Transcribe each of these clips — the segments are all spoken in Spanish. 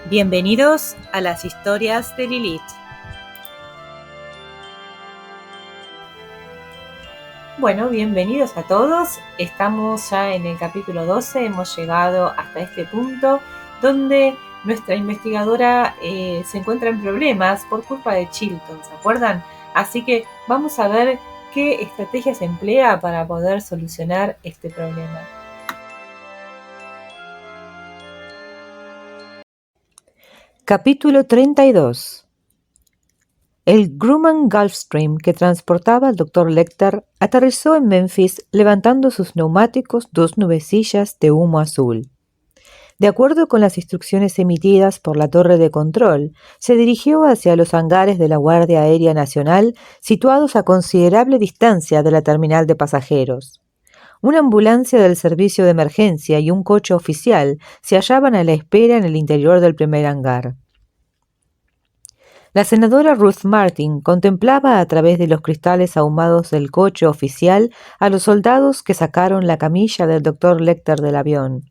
Bienvenidos a las historias de Lilith. Bueno, bienvenidos a todos. Estamos ya en el capítulo 12, hemos llegado hasta este punto donde nuestra investigadora se encuentra en problemas por culpa de Chilton, ¿se acuerdan? Así que vamos a ver qué estrategia se emplea para poder solucionar este problema. Capítulo 32. El Grumman Gulfstream que transportaba al Dr. Lecter aterrizó en Memphis levantando sus neumáticos 2 nubecillas de humo azul. De acuerdo con las instrucciones emitidas por la torre de control, se dirigió hacia los hangares de la Guardia Aérea Nacional situados a considerable distancia de la terminal de pasajeros. Una ambulancia del servicio de emergencia y un coche oficial se hallaban a la espera en el interior del primer hangar. La senadora Ruth Martin contemplaba a través de los cristales ahumados del coche oficial a los soldados que sacaron la camilla del Dr. Lecter del avión.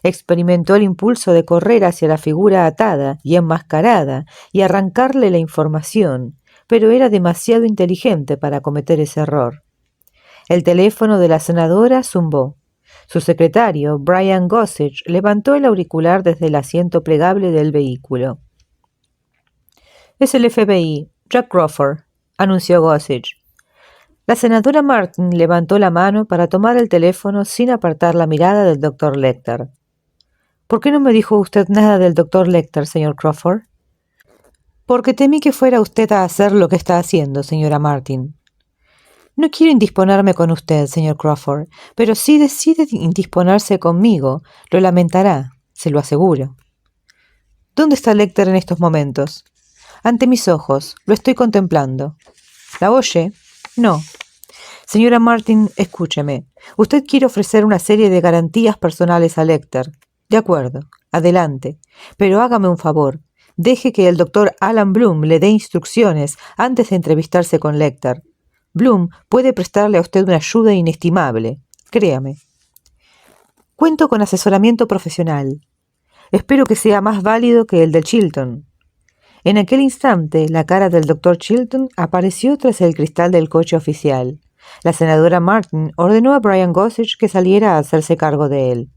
Experimentó el impulso de correr hacia la figura atada y enmascarada y arrancarle la información, pero era demasiado inteligente para cometer ese error. El teléfono de la senadora zumbó. Su secretario, Brian Gossage, levantó el auricular desde el asiento plegable del vehículo. «Es el FBI, Jack Crawford», anunció Gossage. La senadora Martin levantó la mano para tomar el teléfono sin apartar la mirada del Dr. Lecter. «¿Por qué no me dijo usted nada del Dr. Lecter, señor Crawford?» «Porque temí que fuera usted a hacer lo que está haciendo, señora Martin». «No quiero indisponerme con usted, señor Crawford, pero si decide indisponerse conmigo, lo lamentará, se lo aseguro». «¿Dónde está Lecter en estos momentos?» «Ante mis ojos, lo estoy contemplando». «¿La oye?» «No». «Señora Martin, escúcheme. Usted quiere ofrecer una serie de garantías personales a Lecter. De acuerdo, adelante. Pero hágame un favor. Deje que el doctor Alan Bloom le dé instrucciones antes de entrevistarse con Lecter. Bloom puede prestarle a usted una ayuda inestimable. Créame». «Cuento con asesoramiento profesional. Espero que sea más válido que el de Chilton». En aquel instante, la cara del Dr. Chilton apareció tras el cristal del coche oficial. La senadora Martin ordenó a Brian Gossage que saliera a hacerse cargo de él.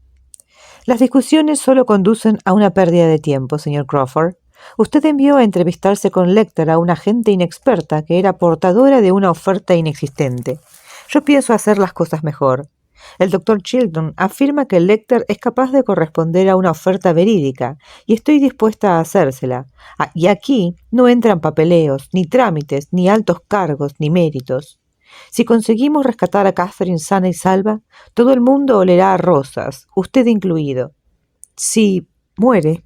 «Las discusiones solo conducen a una pérdida de tiempo, señor Crawford. Usted envió a entrevistarse con Lecter a una agente inexperta que era portadora de una oferta inexistente. Yo pienso hacer las cosas mejor. El Dr. Chilton afirma que Lecter es capaz de corresponder a una oferta verídica y estoy dispuesta a hacérsela. Y aquí no entran papeleos, ni trámites, ni altos cargos, ni méritos. Si conseguimos rescatar a Catherine sana y salva, todo el mundo olerá a rosas, usted incluido. Si muere,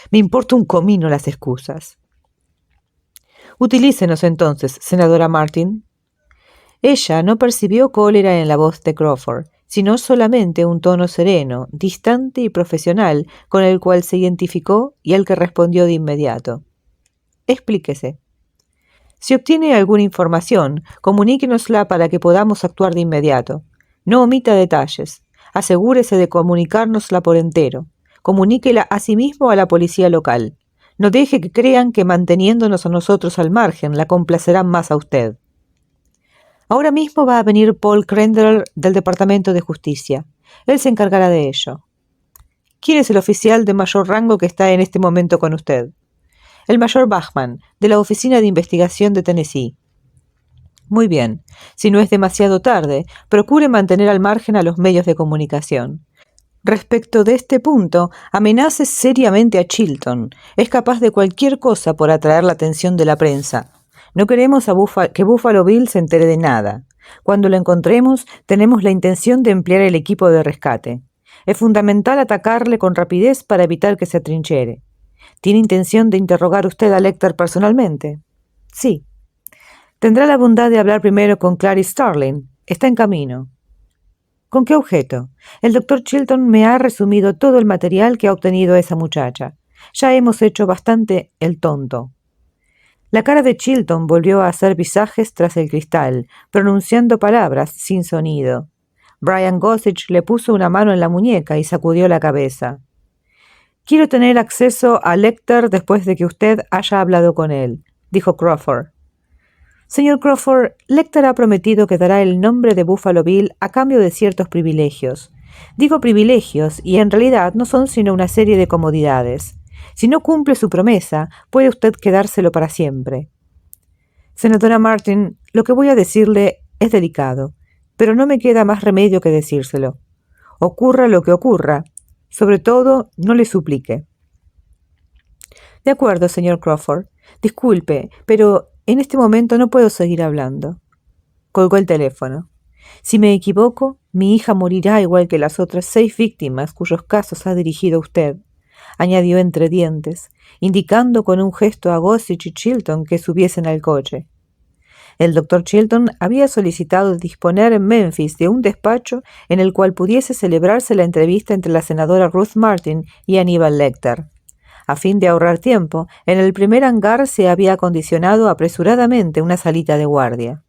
me importa un comino las excusas». «Utilícenos entonces, senadora Martin». Ella no percibió cólera en la voz de Crawford, sino solamente un tono sereno, distante y profesional con el cual se identificó y al que respondió de inmediato. «Explíquese. Si obtiene alguna información, comuníquenosla para que podamos actuar de inmediato. No omita detalles. Asegúrese de comunicárnosla por entero. Comuníquela asimismo a la policía local. No deje que crean que manteniéndonos a nosotros al margen la complacerán más a usted». «Ahora mismo va a venir Paul Crendler del Departamento de Justicia. Él se encargará de ello». «¿Quién es el oficial de mayor rango que está en este momento con usted?» «El mayor Bachman, de la Oficina de Investigación de Tennessee». «Muy bien. Si no es demasiado tarde, procure mantener al margen a los medios de comunicación. Respecto de este punto, amenace seriamente a Chilton. Es capaz de cualquier cosa por atraer la atención de la prensa. No queremos que Buffalo Bill se entere de nada. Cuando lo encontremos, tenemos la intención de emplear el equipo de rescate. Es fundamental atacarle con rapidez para evitar que se atrinchere. ¿Tiene intención de interrogar usted a Lecter personalmente?» «Sí». «Tendrá la bondad de hablar primero con Clarice Starling. Está en camino». «¿Con qué objeto? El Dr. Chilton me ha resumido todo el material que ha obtenido esa muchacha. Ya hemos hecho bastante el tonto». La cara de Chilton volvió a hacer visajes tras el cristal, pronunciando palabras sin sonido. Brian Gossage le puso una mano en la muñeca y sacudió la cabeza. Quiero tener acceso a Lecter después de que usted haya hablado con él, dijo Crawford. Señor Crawford, Lecter ha prometido que dará el nombre de Buffalo Bill a cambio de ciertos privilegios. Digo privilegios, y en realidad no son sino una serie de comodidades. Si no cumple su promesa, puede usted quedárselo para siempre. Senadora Martin, lo que voy a decirle es delicado, pero no me queda más remedio que decírselo. Ocurra lo que ocurra, sobre todo, no le suplique. De acuerdo, señor Crawford. Disculpe, pero en este momento no puedo seguir hablando. Colgó el teléfono. Si me equivoco, mi hija morirá igual que las otras 6 víctimas cuyos casos ha dirigido usted, añadió entre dientes, indicando con un gesto a Gossage y Chilton que subiesen al coche. El doctor Chilton había solicitado disponer en Memphis de un despacho en el cual pudiese celebrarse la entrevista entre la senadora Ruth Martin y Aníbal Lecter. A fin de ahorrar tiempo, en el primer hangar se había acondicionado apresuradamente una salita de guardia.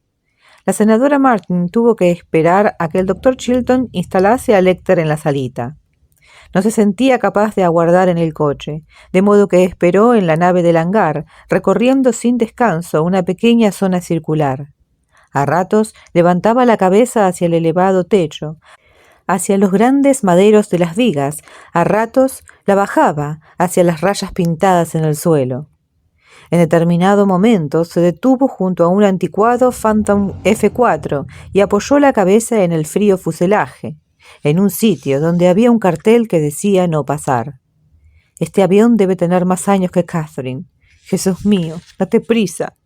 La senadora Martin tuvo que esperar a que el doctor Chilton instalase a Lecter en la salita. No se sentía capaz de aguardar en el coche, de modo que esperó en la nave del hangar, recorriendo sin descanso una pequeña zona circular. A ratos levantaba la cabeza hacia el elevado techo, hacia los grandes maderos de las vigas, a ratos la bajaba hacia las rayas pintadas en el suelo. En determinado momento se detuvo junto a un anticuado Phantom F-4 y apoyó la cabeza en el frío fuselaje, en un sitio donde había un cartel que decía no pasar. Este avión debe tener más años que Catherine. Jesús mío, date prisa.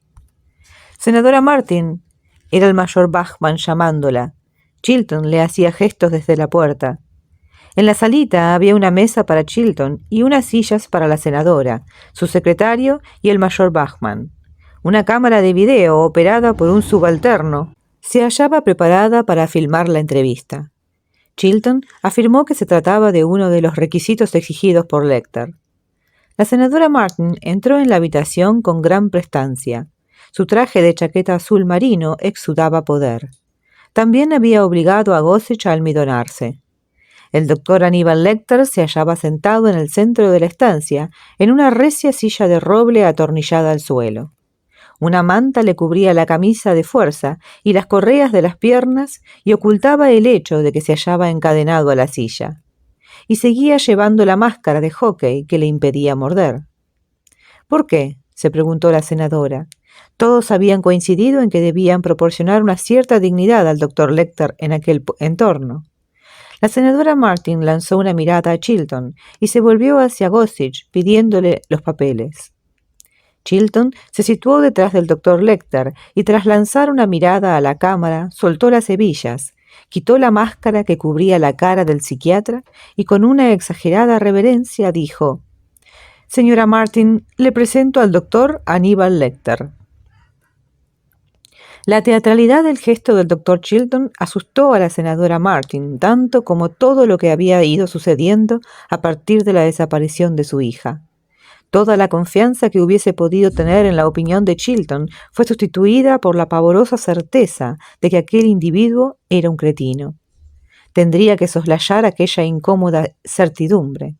Senadora Martin, era el mayor Bachman llamándola. Chilton le hacía gestos desde la puerta. En la salita había una mesa para Chilton y unas sillas para la senadora, su secretario y el mayor Bachman. Una cámara de video operada por un subalterno se hallaba preparada para filmar la entrevista. Chilton afirmó que se trataba de uno de los requisitos exigidos por Lecter. La senadora Martin entró en la habitación con gran prestancia. Su traje de chaqueta azul marino exudaba poder. También había obligado a Gossage a almidonarse. El doctor Aníbal Lecter se hallaba sentado en el centro de la estancia, en una recia silla de roble atornillada al suelo. Una manta le cubría la camisa de fuerza y las correas de las piernas y ocultaba el hecho de que se hallaba encadenado a la silla. Y seguía llevando la máscara de hockey que le impedía morder. ¿Por qué?, se preguntó la senadora. Todos habían coincidido en que debían proporcionar una cierta dignidad al doctor Lecter en aquel entorno. La senadora Martin lanzó una mirada a Chilton y se volvió hacia Gossage pidiéndole los papeles. Chilton se situó detrás del doctor Lecter y tras lanzar una mirada a la cámara, soltó las hebillas, quitó la máscara que cubría la cara del psiquiatra y con una exagerada reverencia dijo: «Señora Martin, le presento al doctor Aníbal Lecter». La teatralidad del gesto del doctor Chilton asustó a la senadora Martin tanto como todo lo que había ido sucediendo a partir de la desaparición de su hija. Toda la confianza que hubiese podido tener en la opinión de Chilton fue sustituida por la pavorosa certeza de que aquel individuo era un cretino. Tendría que soslayar aquella incómoda certidumbre.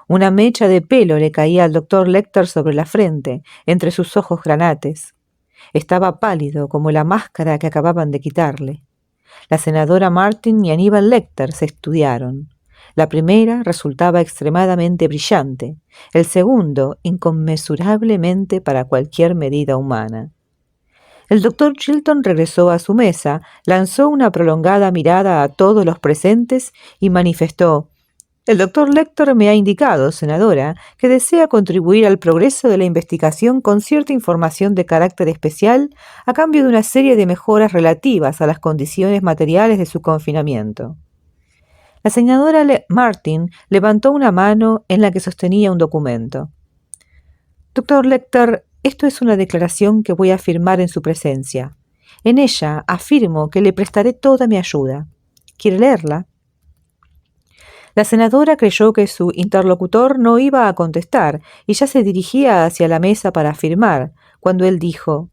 Una mecha de pelo le caía al doctor Lecter sobre la frente, entre sus ojos granates. Estaba pálido como la máscara que acababan de quitarle. La senadora Martin y Aníbal Lecter se estudiaron. La primera resultaba extremadamente brillante, el segundo inconmensurablemente para cualquier medida humana. El doctor Chilton regresó a su mesa, lanzó una prolongada mirada a todos los presentes y manifestó: «El doctor Lecter me ha indicado, senadora, que desea contribuir al progreso de la investigación con cierta información de carácter especial a cambio de una serie de mejoras relativas a las condiciones materiales de su confinamiento». La senadora Martin levantó una mano en la que sostenía un documento. «Doctor Lecter, esto es una declaración que voy a firmar en su presencia. En ella afirmo que le prestaré toda mi ayuda. ¿Quiere leerla?». La senadora creyó que su interlocutor no iba a contestar y ya se dirigía hacia la mesa para firmar, cuando él dijo: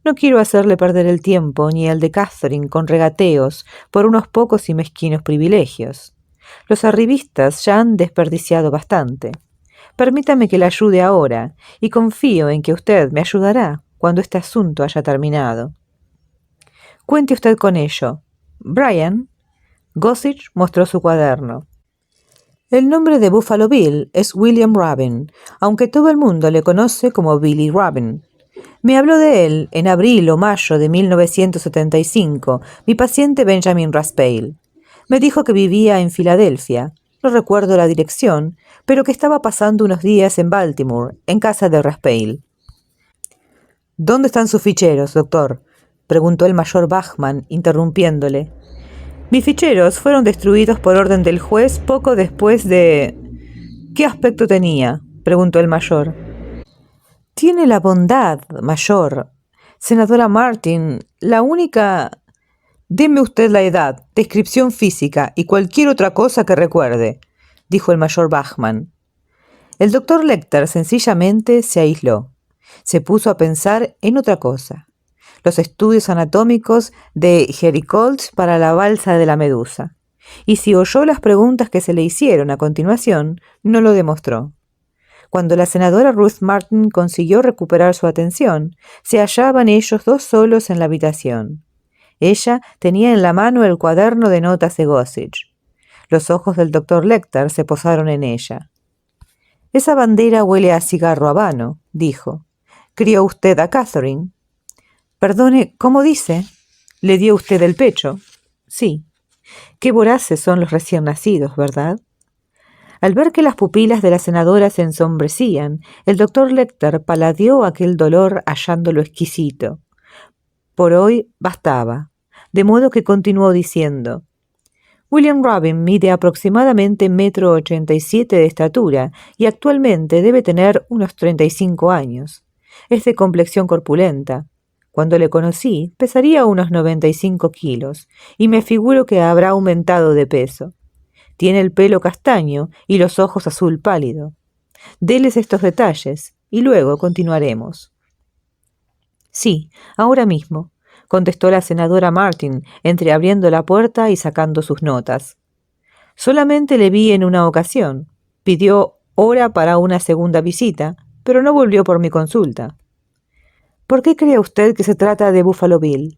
«No quiero hacerle perder el tiempo ni el de Catherine con regateos por unos pocos y mezquinos privilegios. Los arribistas ya han desperdiciado bastante. Permítame que le ayude ahora, y confío en que usted me ayudará cuando este asunto haya terminado. Cuente usted con ello. Brian. Gossage mostró su cuaderno. El nombre de Buffalo Bill es William Robin, aunque todo el mundo le conoce como Billy Robin. Me habló de él en abril o mayo de 1975, mi paciente Benjamin Raspail. Me dijo que vivía en Filadelfia. No recuerdo la dirección, pero que estaba pasando unos días en Baltimore, en casa de Raspail. ¿Dónde están sus ficheros, doctor?, preguntó el mayor Bachman, interrumpiéndole. Mis ficheros fueron destruidos por orden del juez poco después de... ¿Qué aspecto tenía?, preguntó el mayor. Tiene la bondad, mayor. Senadora Martin, la única... Deme usted la edad, descripción física y cualquier otra cosa que recuerde, dijo el mayor Bachman. El doctor Lecter sencillamente se aisló. Se puso a pensar en otra cosa. Los estudios anatómicos de Gericault para la balsa de la medusa. Y si oyó las preguntas que se le hicieron a continuación, no lo demostró. Cuando la senadora Ruth Martin consiguió recuperar su atención, se hallaban ellos dos solos en la habitación. Ella tenía en la mano el cuaderno de notas de Gossage. Los ojos del doctor Lecter se posaron en ella. «Esa bandera huele a cigarro habano», dijo. «¿Crió usted a Catherine?» «Perdone, ¿cómo dice? ¿Le dio usted el pecho?» «Sí». «Qué voraces son los recién nacidos, ¿verdad?» Al ver que las pupilas de la senadora se ensombrecían, el doctor Lecter paladeó aquel dolor hallándolo exquisito. Por hoy bastaba, de modo que continuó diciendo: William Robin mide aproximadamente 1,87 m de estatura y actualmente debe tener unos 35 años. Es de complexión corpulenta. Cuando le conocí, pesaría unos 95 kilos, y me figuro que habrá aumentado de peso. Tiene el pelo castaño y los ojos azul pálido. Deles estos detalles, y luego continuaremos. Sí, ahora mismo, contestó la senadora Martin, entreabriendo la puerta y sacando sus notas. Solamente le vi en una ocasión. Pidió hora para una segunda visita, pero no volvió por mi consulta. ¿Por qué cree usted que se trata de Buffalo Bill?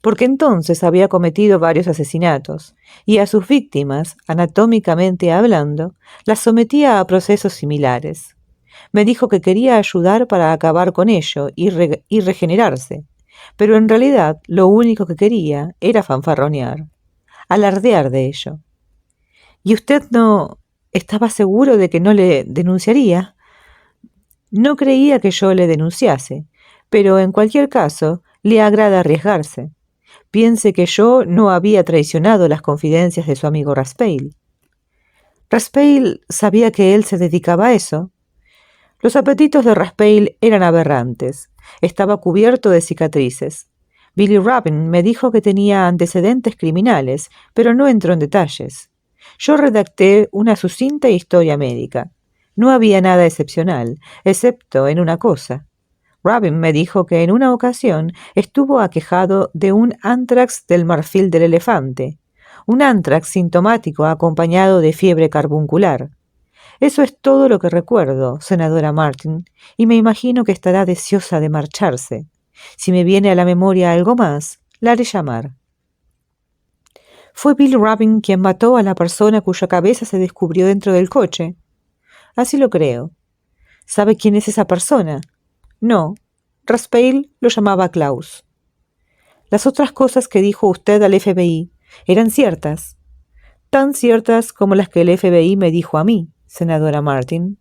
Porque entonces había cometido varios asesinatos, y a sus víctimas, anatómicamente hablando, las sometía a procesos similares. Me dijo que quería ayudar para acabar con ello y regenerarse, pero en realidad lo único que quería era fanfarronear, alardear de ello. ¿Y usted no estaba seguro de que no le denunciaría? No creía que yo le denunciase, pero en cualquier caso le agrada arriesgarse. Piense que yo no había traicionado las confidencias de su amigo Raspail. ¿Raspail sabía que él se dedicaba a eso? Los apetitos de Raspail eran aberrantes. Estaba cubierto de cicatrices. Billy Robin me dijo que tenía antecedentes criminales, pero no entró en detalles. Yo redacté una sucinta historia médica. No había nada excepcional, excepto en una cosa. Robin me dijo que en una ocasión estuvo aquejado de un antrax del marfil del elefante, un antrax sintomático acompañado de fiebre carbuncular. Eso es todo lo que recuerdo, senadora Martin, y me imagino que estará deseosa de marcharse. Si me viene a la memoria algo más, la haré llamar. ¿Fue Bill Robin quien mató a la persona cuya cabeza se descubrió dentro del coche? Así lo creo. ¿Sabe quién es esa persona? No. Raspail lo llamaba Klaus. Las otras cosas que dijo usted al FBI eran ciertas. Tan ciertas como las que el FBI me dijo a mí, senadora Martin.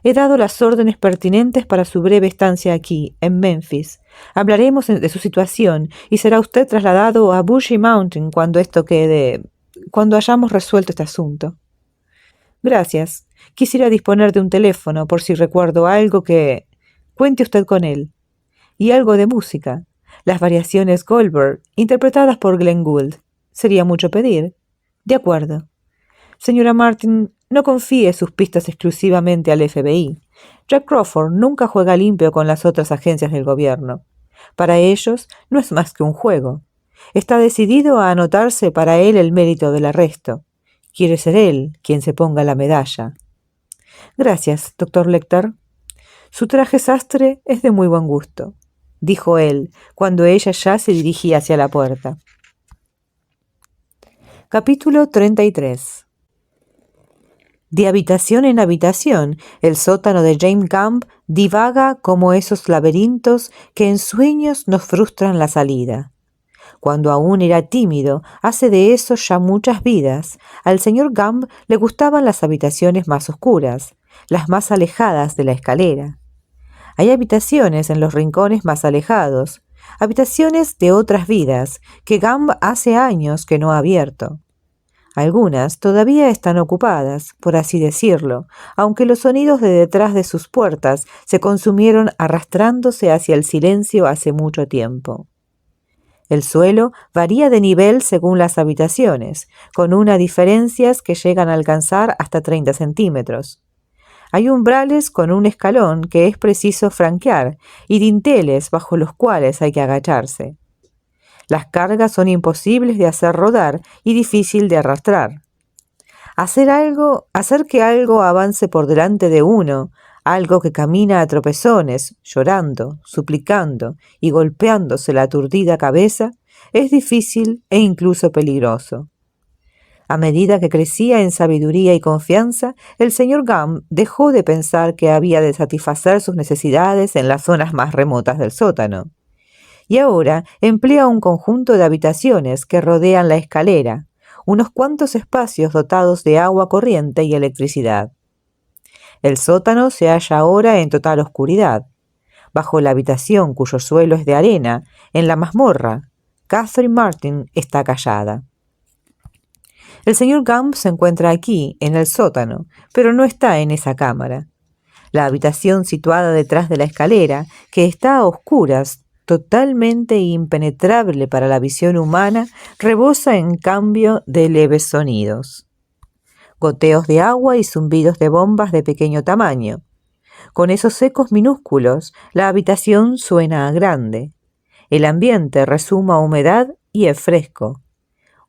He dado las órdenes pertinentes para su breve estancia aquí, en Memphis. Hablaremos de su situación y será usted trasladado a Bushy Mountain cuando hayamos resuelto este asunto. Gracias. Quisiera disponer de un teléfono por si recuerdo algo que... Cuente usted con él. Y algo de música. Las variaciones Goldberg, interpretadas por Glenn Gould. ¿Sería mucho pedir? De acuerdo. Señora Martin, no confíe sus pistas exclusivamente al FBI. Jack Crawford nunca juega limpio con las otras agencias del gobierno. Para ellos no es más que un juego. Está decidido a anotarse para él el mérito del arresto. Quiere ser él quien se ponga la medalla. Gracias, doctor Lecter. Su traje sastre es de muy buen gusto, dijo él, cuando ella ya se dirigía hacia la puerta. Capítulo 33. De habitación en habitación, el sótano de James Gamp divaga como esos laberintos que en sueños nos frustran la salida. Cuando aún era tímido, hace de eso ya muchas vidas, al señor Gamp le gustaban las habitaciones más oscuras, las más alejadas de la escalera. Hay habitaciones en los rincones más alejados, habitaciones de otras vidas que Gamp hace años que no ha abierto. Algunas todavía están ocupadas, por así decirlo, aunque los sonidos de detrás de sus puertas se consumieron arrastrándose hacia el silencio hace mucho tiempo. El suelo varía de nivel según las habitaciones, con unas diferencias que llegan a alcanzar hasta 30 centímetros. Hay umbrales con un escalón que es preciso franquear y dinteles bajo los cuales hay que agacharse. Las cargas son imposibles de hacer rodar y difícil de arrastrar. Hacer que algo avance por delante de uno, algo que camina a tropezones, llorando, suplicando y golpeándose la aturdida cabeza, es difícil e incluso peligroso. A medida que crecía en sabiduría y confianza, el señor Gamp dejó de pensar que había de satisfacer sus necesidades en las zonas más remotas del sótano. Y ahora emplea un conjunto de habitaciones que rodean la escalera, unos cuantos espacios dotados de agua corriente y electricidad. El sótano se halla ahora en total oscuridad. Bajo la habitación cuyo suelo es de arena, en la mazmorra, Catherine Martin está callada. El señor Gamp se encuentra aquí, en el sótano, pero no está en esa cámara. La habitación situada detrás de la escalera, que está a oscuras, totalmente impenetrable para la visión humana, rebosa en cambio de leves sonidos. Goteos de agua y zumbidos de bombas de pequeño tamaño. Con esos ecos minúsculos, la habitación suena a grande. El ambiente resuma humedad y es fresco.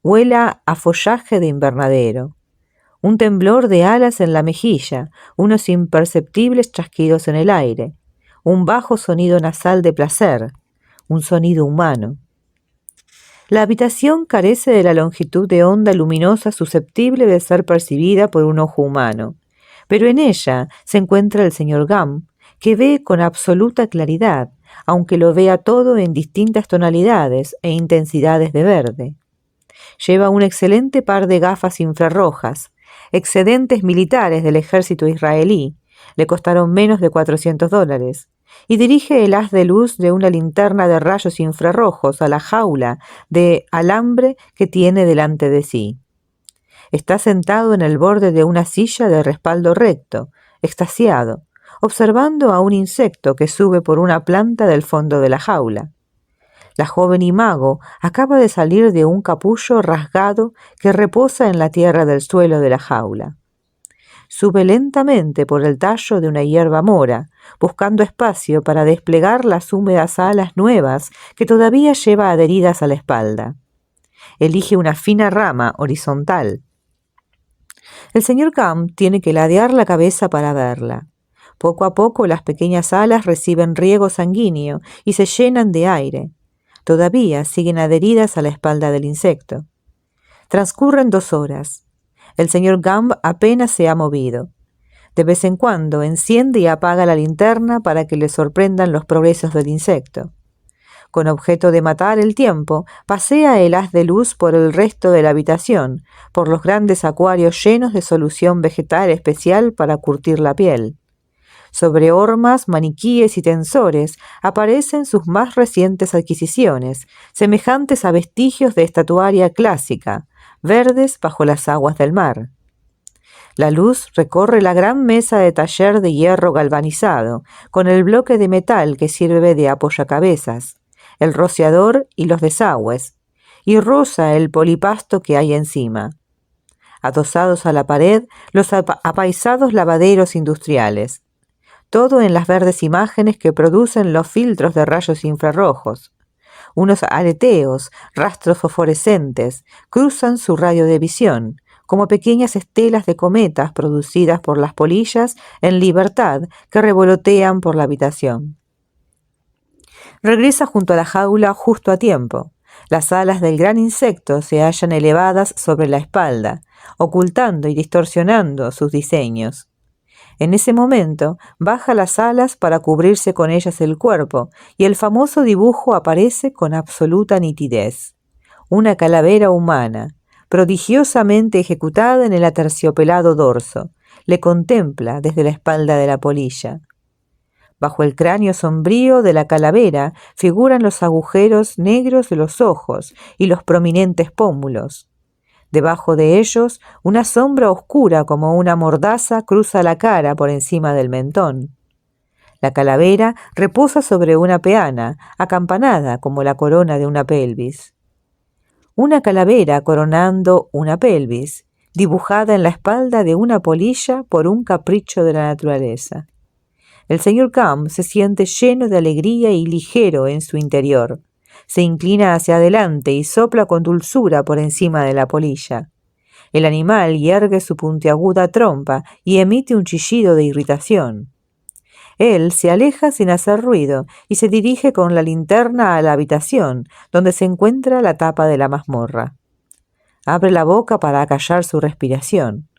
Huela a follaje de invernadero. Un temblor de alas en la mejilla, unos imperceptibles chasquidos en el aire, un bajo sonido nasal de placer, un sonido humano. La habitación carece de la longitud de onda luminosa susceptible de ser percibida por un ojo humano, pero en ella se encuentra el señor Gamp, que ve con absoluta claridad, aunque lo vea todo en distintas tonalidades e intensidades de verde. Lleva un excelente par de gafas infrarrojas, excedentes militares del ejército israelí, le costaron menos de $400, y dirige el haz de luz de una linterna de rayos infrarrojos a la jaula de alambre que tiene delante de sí. Está sentado en el borde de una silla de respaldo recto, extasiado, observando a un insecto que sube por una planta del fondo de la jaula. La joven imago acaba de salir de un capullo rasgado que reposa en la tierra del suelo de la jaula. Sube lentamente por el tallo de una hierba mora, buscando espacio para desplegar las húmedas alas nuevas que todavía lleva adheridas a la espalda. Elige una fina rama horizontal. El señor Gamp tiene que ladear la cabeza para verla. Poco a poco las pequeñas alas reciben riego sanguíneo y se llenan de aire. Todavía siguen adheridas a la espalda del insecto. Transcurren 2 horas. El señor Gamp apenas se ha movido. De vez en cuando enciende y apaga la linterna para que le sorprendan los progresos del insecto. Con objeto de matar el tiempo, pasea el haz de luz por el resto de la habitación, por los grandes acuarios llenos de solución vegetal especial para curtir la piel. Sobre hormas, maniquíes y tensores aparecen sus más recientes adquisiciones, semejantes a vestigios de estatuaria clásica, verdes bajo las aguas del mar. La luz recorre la gran mesa de taller de hierro galvanizado, con el bloque de metal que sirve de apoyacabezas, el rociador y los desagües, y roza el polipasto que hay encima. Adosados a la pared, los apaisados lavaderos industriales. Todo en las verdes imágenes que producen los filtros de rayos infrarrojos. Unos aleteos, rastros fosforescentes, cruzan su radio de visión, como pequeñas estelas de cometas producidas por las polillas en libertad que revolotean por la habitación. Regresa junto a la jaula justo a tiempo. Las alas del gran insecto se hallan elevadas sobre la espalda, ocultando y distorsionando sus diseños. En ese momento, baja las alas para cubrirse con ellas el cuerpo, y el famoso dibujo aparece con absoluta nitidez. Una calavera humana, prodigiosamente ejecutada en el aterciopelado dorso, le contempla desde la espalda de la polilla. Bajo el cráneo sombrío de la calavera figuran los agujeros negros de los ojos y los prominentes pómulos. Debajo de ellos, una sombra oscura como una mordaza cruza la cara por encima del mentón. La calavera reposa sobre una peana, acampanada como la corona de una pelvis. Una calavera coronando una pelvis, dibujada en la espalda de una polilla por un capricho de la naturaleza. El señor Gump se siente lleno de alegría y ligero en su interior. Se inclina hacia adelante y sopla con dulzura por encima de la polilla. El animal yergue su puntiaguda trompa y emite un chillido de irritación. Él se aleja sin hacer ruido y se dirige con la linterna a la habitación, donde se encuentra la tapa de la mazmorra. Abre la boca para acallar su respiración.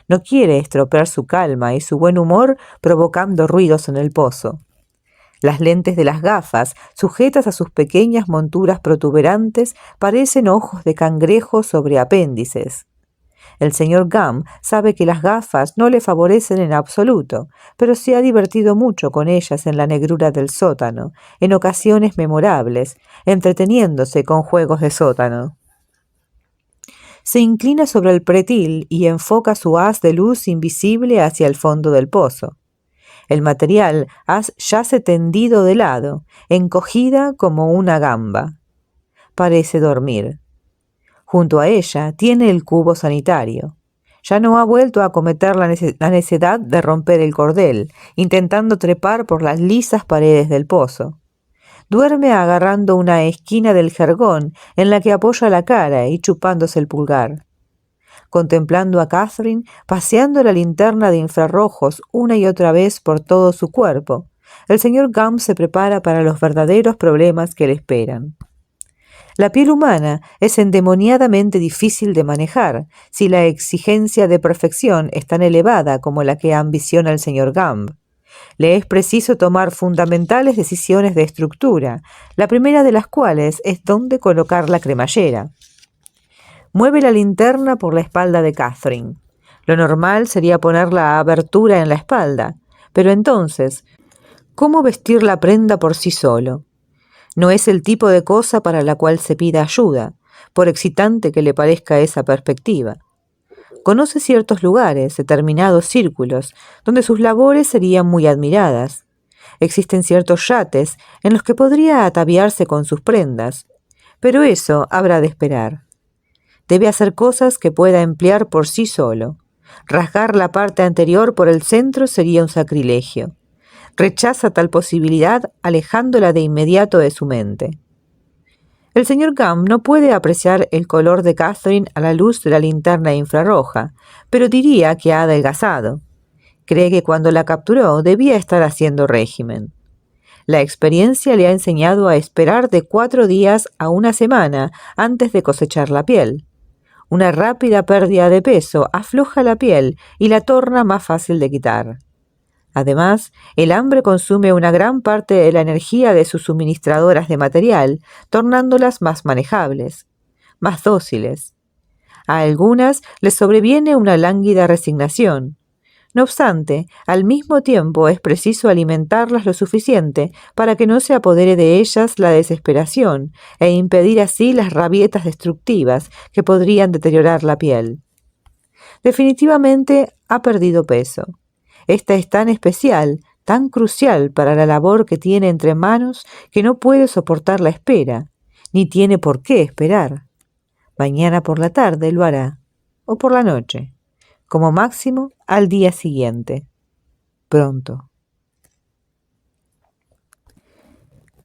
No quiere estropear su calma y su buen humor provocando ruidos en el pozo. Las lentes de las gafas, sujetas a sus pequeñas monturas protuberantes, parecen ojos de cangrejo sobre apéndices. El señor Gump sabe que las gafas no le favorecen en absoluto, pero se ha divertido mucho con ellas en la negrura del sótano, en ocasiones memorables, entreteniéndose con juegos de sótano. Se inclina sobre el pretil y enfoca su haz de luz invisible hacia el fondo del pozo. El material yace tendido de lado, encogida como una gamba. Parece dormir. Junto a ella tiene el cubo sanitario. Ya no ha vuelto a cometer la necedad de romper el cordel, intentando trepar por las lisas paredes del pozo. Duerme agarrando una esquina del jergón en la que apoya la cara y chupándose el pulgar. Contemplando a Catherine, paseando la linterna de infrarrojos una y otra vez por todo su cuerpo, el señor Gump se prepara para los verdaderos problemas que le esperan. La piel humana es endemoniadamente difícil de manejar si la exigencia de perfección es tan elevada como la que ambiciona el señor Gump. Le es preciso tomar fundamentales decisiones de estructura, la primera de las cuales es dónde colocar la cremallera. Mueve la linterna por la espalda de Catherine. Lo normal sería poner la abertura en la espalda, pero entonces, ¿cómo vestir la prenda por sí solo? No es el tipo de cosa para la cual se pida ayuda, por excitante que le parezca esa perspectiva. Conoce ciertos lugares, determinados círculos, donde sus labores serían muy admiradas. Existen ciertos yates en los que podría ataviarse con sus prendas, pero eso habrá de esperar. Debe hacer cosas que pueda emplear por sí solo. Rasgar la parte anterior por el centro sería un sacrilegio. Rechaza tal posibilidad alejándola de inmediato de su mente. El señor Gump no puede apreciar el color de Catherine a la luz de la linterna infrarroja, pero diría que ha adelgazado. Cree que cuando la capturó debía estar haciendo régimen. La experiencia le ha enseñado a esperar de 4 días a una semana antes de cosechar la piel. Una rápida pérdida de peso afloja la piel y la torna más fácil de quitar. Además, el hambre consume una gran parte de la energía de sus suministradoras de material, tornándolas más manejables, más dóciles. A algunas les sobreviene una lánguida resignación. No obstante, al mismo tiempo es preciso alimentarlas lo suficiente para que no se apodere de ellas la desesperación e impedir así las rabietas destructivas que podrían deteriorar la piel. Definitivamente ha perdido peso. Esta es tan especial, tan crucial para la labor que tiene entre manos que no puede soportar la espera, ni tiene por qué esperar. Mañana por la tarde lo hará, o por la noche, como máximo al día siguiente. Pronto.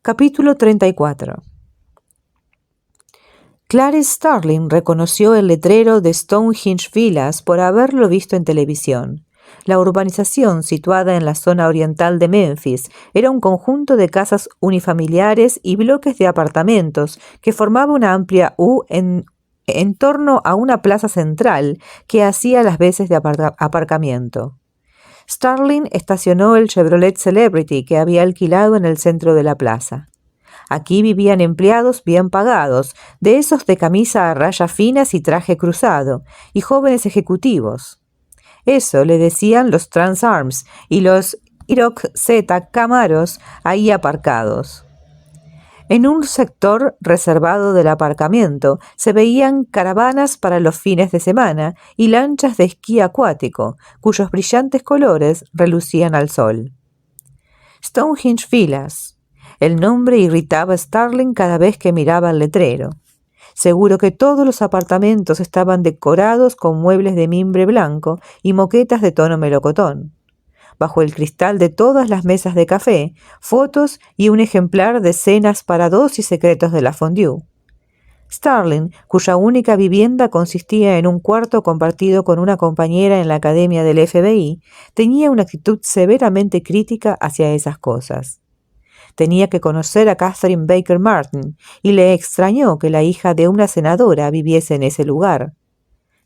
Capítulo 34. Clarice Starling reconoció el letrero de Stonehenge Villas por haberlo visto en televisión. La urbanización, situada en la zona oriental de Memphis, era un conjunto de casas unifamiliares y bloques de apartamentos que formaba una amplia U en torno a una plaza central que hacía las veces de aparcamiento. Starling estacionó el Chevrolet Celebrity que había alquilado en el centro de la plaza. Aquí vivían empleados bien pagados, de esos de camisa a rayas finas y traje cruzado, y jóvenes ejecutivos. Eso le decían los Trans Arms y los Iroc Z Camaros ahí aparcados. En un sector reservado del aparcamiento se veían caravanas para los fines de semana y lanchas de esquí acuático, cuyos brillantes colores relucían al sol. Stonehenge Villas. El nombre irritaba a Starling cada vez que miraba el letrero. Seguro que todos los apartamentos estaban decorados con muebles de mimbre blanco y moquetas de tono melocotón. Bajo el cristal de todas las mesas de café, fotos y un ejemplar de Cenas para dos y Secretos de la Fondue. Starling, cuya única vivienda consistía en un cuarto compartido con una compañera en la academia del FBI, tenía una actitud severamente crítica hacia esas cosas. Tenía que conocer a Catherine Baker Martin y le extrañó que la hija de una senadora viviese en ese lugar.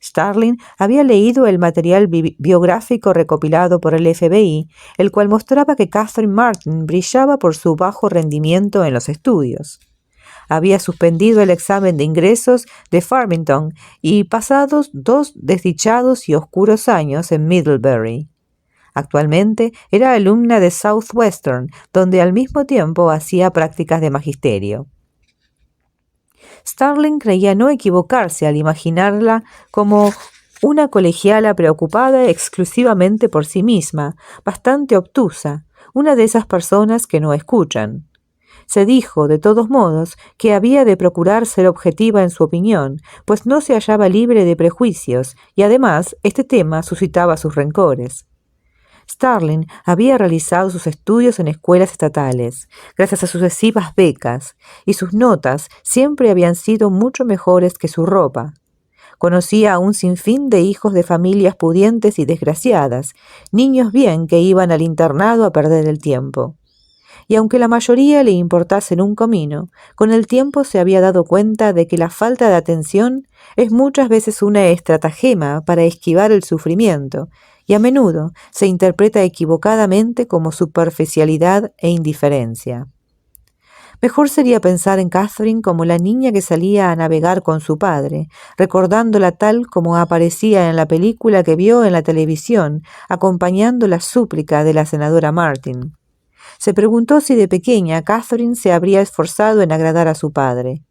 Starling había leído el material biográfico recopilado por el FBI, el cual mostraba que Catherine Martin brillaba por su bajo rendimiento en los estudios. Había suspendido el examen de ingresos de Farmington y pasados 2 desdichados y oscuros años en Middlebury. Actualmente era alumna de Southwestern, donde al mismo tiempo hacía prácticas de magisterio. Starling creía no equivocarse al imaginarla como una colegiala preocupada exclusivamente por sí misma, bastante obtusa, una de esas personas que no escuchan. Se dijo, de todos modos, que había de procurar ser objetiva en su opinión, pues no se hallaba libre de prejuicios, y además este tema suscitaba sus rencores. Starling había realizado sus estudios en escuelas estatales, gracias a sucesivas becas, y sus notas siempre habían sido mucho mejores que su ropa. Conocía a un sinfín de hijos de familias pudientes y desgraciadas, niños bien que iban al internado a perder el tiempo. Y aunque la mayoría le importasen un comino, con el tiempo se había dado cuenta de que la falta de atención es muchas veces una estratagema para esquivar el sufrimiento, y a menudo se interpreta equivocadamente como superficialidad e indiferencia. Mejor sería pensar en Catherine como la niña que salía a navegar con su padre, recordándola tal como aparecía en la película que vio en la televisión, acompañando la súplica de la senadora Martin. Se preguntó si de pequeña Catherine se habría esforzado en agradar a su padre.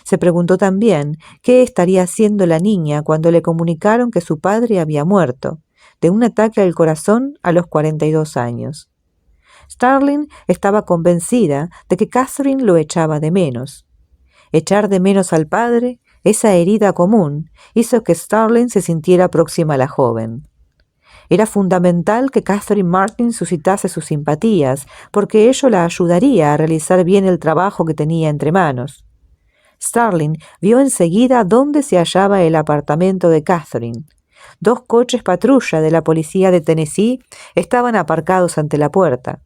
Se preguntó también qué estaría haciendo la niña cuando le comunicaron que su padre había muerto, de un ataque al corazón a los 42 años. Starling estaba convencida de que Catherine lo echaba de menos. Echar de menos al padre, esa herida común, hizo que Starling se sintiera próxima a la joven. Era fundamental que Catherine Martin suscitase sus simpatías, porque ello la ayudaría a realizar bien el trabajo que tenía entre manos. Starling vio enseguida dónde se hallaba el apartamento de Catherine. 2 coches patrulla de la policía de Tennessee estaban aparcados ante la puerta.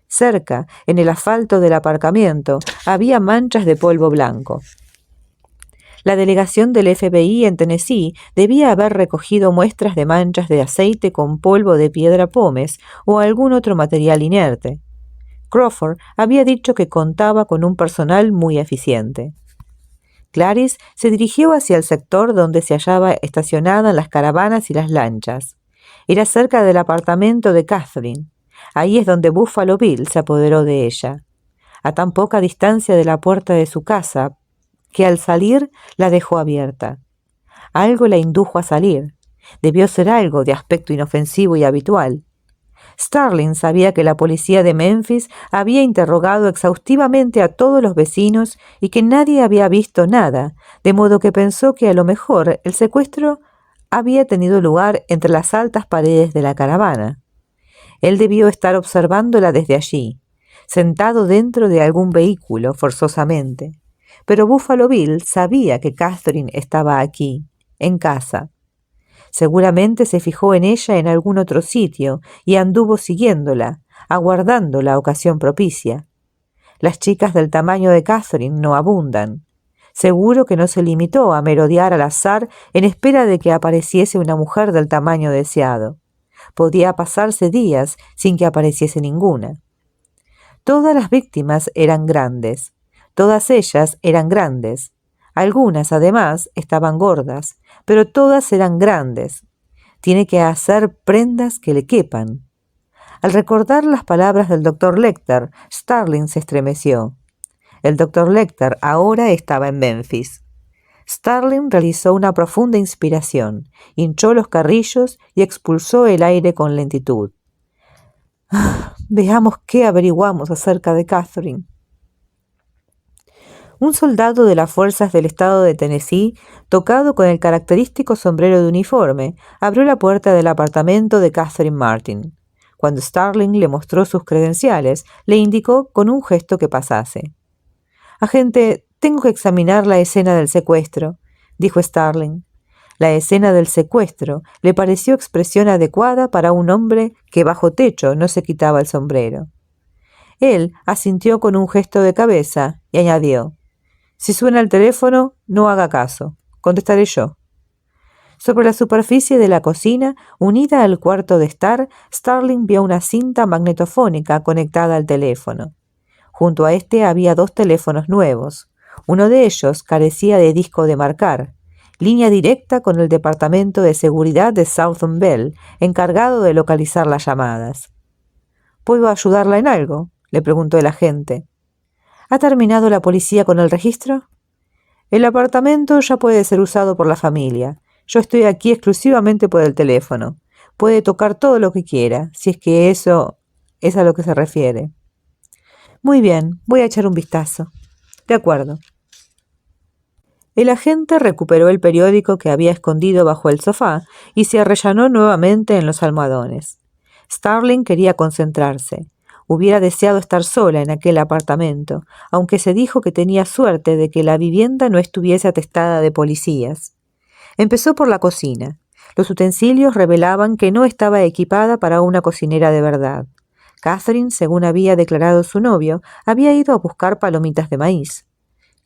Cerca, en el asfalto del aparcamiento, había manchas de polvo blanco. La delegación del FBI en Tennessee debía haber recogido muestras de manchas de aceite con polvo de piedra pómez o algún otro material inerte. Crawford había dicho que contaba con un personal muy eficiente. Clarice se dirigió hacia el sector donde se hallaba estacionadas las caravanas y las lanchas. Era cerca del apartamento de Catherine. Ahí es donde Buffalo Bill se apoderó de ella, a tan poca distancia de la puerta de su casa, que al salir la dejó abierta. Algo la indujo a salir. Debió ser algo de aspecto inofensivo y habitual. Starling sabía que la policía de Memphis había interrogado exhaustivamente a todos los vecinos y que nadie había visto nada, de modo que pensó que a lo mejor el secuestro había tenido lugar entre las altas paredes de la caravana. Él debió estar observándola desde allí, sentado dentro de algún vehículo forzosamente. pero Buffalo Bill sabía que Catherine estaba aquí, en casa. Seguramente se fijó en ella en algún otro sitio y anduvo siguiéndola, aguardando la ocasión propicia. Las chicas del tamaño de Catherine no abundan. Seguro que no se limitó a merodear al azar en espera de que apareciese una mujer del tamaño deseado. Podía pasarse días sin que apareciese ninguna. Todas las víctimas eran grandes. Todas ellas eran grandes. Algunas, además, estaban gordas, pero todas eran grandes. Tiene que hacer prendas que le quepan. Al recordar las palabras del doctor Lecter, Starling se estremeció. El doctor Lecter ahora estaba en Memphis. Starling realizó una profunda inspiración, hinchó los carrillos y expulsó el aire con lentitud. Veamos qué averiguamos acerca de Catherine. Un soldado de las fuerzas del estado de Tennessee, tocado con el característico sombrero de uniforme, abrió la puerta del apartamento de Catherine Martin. Cuando Starling le mostró sus credenciales, le indicó con un gesto que pasase. «Agente, tengo que examinar la escena del secuestro», dijo Starling. La escena del secuestro le pareció expresión adecuada para un hombre que bajo techo no se quitaba el sombrero. Él asintió con un gesto de cabeza y añadió: «Si suena el teléfono, no haga caso. Contestaré yo». Sobre la superficie de la cocina, unida al cuarto de estar, Starling vio una cinta magnetofónica conectada al teléfono. Junto a este había 2 teléfonos nuevos. Uno de ellos carecía de disco de marcar, línea directa con el departamento de seguridad de Southern Bell, encargado de localizar las llamadas. «¿Puedo ayudarla en algo?», le preguntó el agente. «¿Ha terminado la policía con el registro?» «El apartamento ya puede ser usado por la familia. Yo estoy aquí exclusivamente por el teléfono. Puede tocar todo lo que quiera, si es que eso es a lo que se refiere». «Muy bien, voy a echar un vistazo». «De acuerdo». El agente recuperó el periódico que había escondido bajo el sofá y se arrellanó nuevamente en los almohadones. Starling quería concentrarse. Hubiera deseado estar sola en aquel apartamento, aunque se dijo que tenía suerte de que la vivienda no estuviese atestada de policías. Empezó por la cocina. Los utensilios revelaban que no estaba equipada para una cocinera de verdad. Catherine, según había declarado su novio, había ido a buscar palomitas de maíz.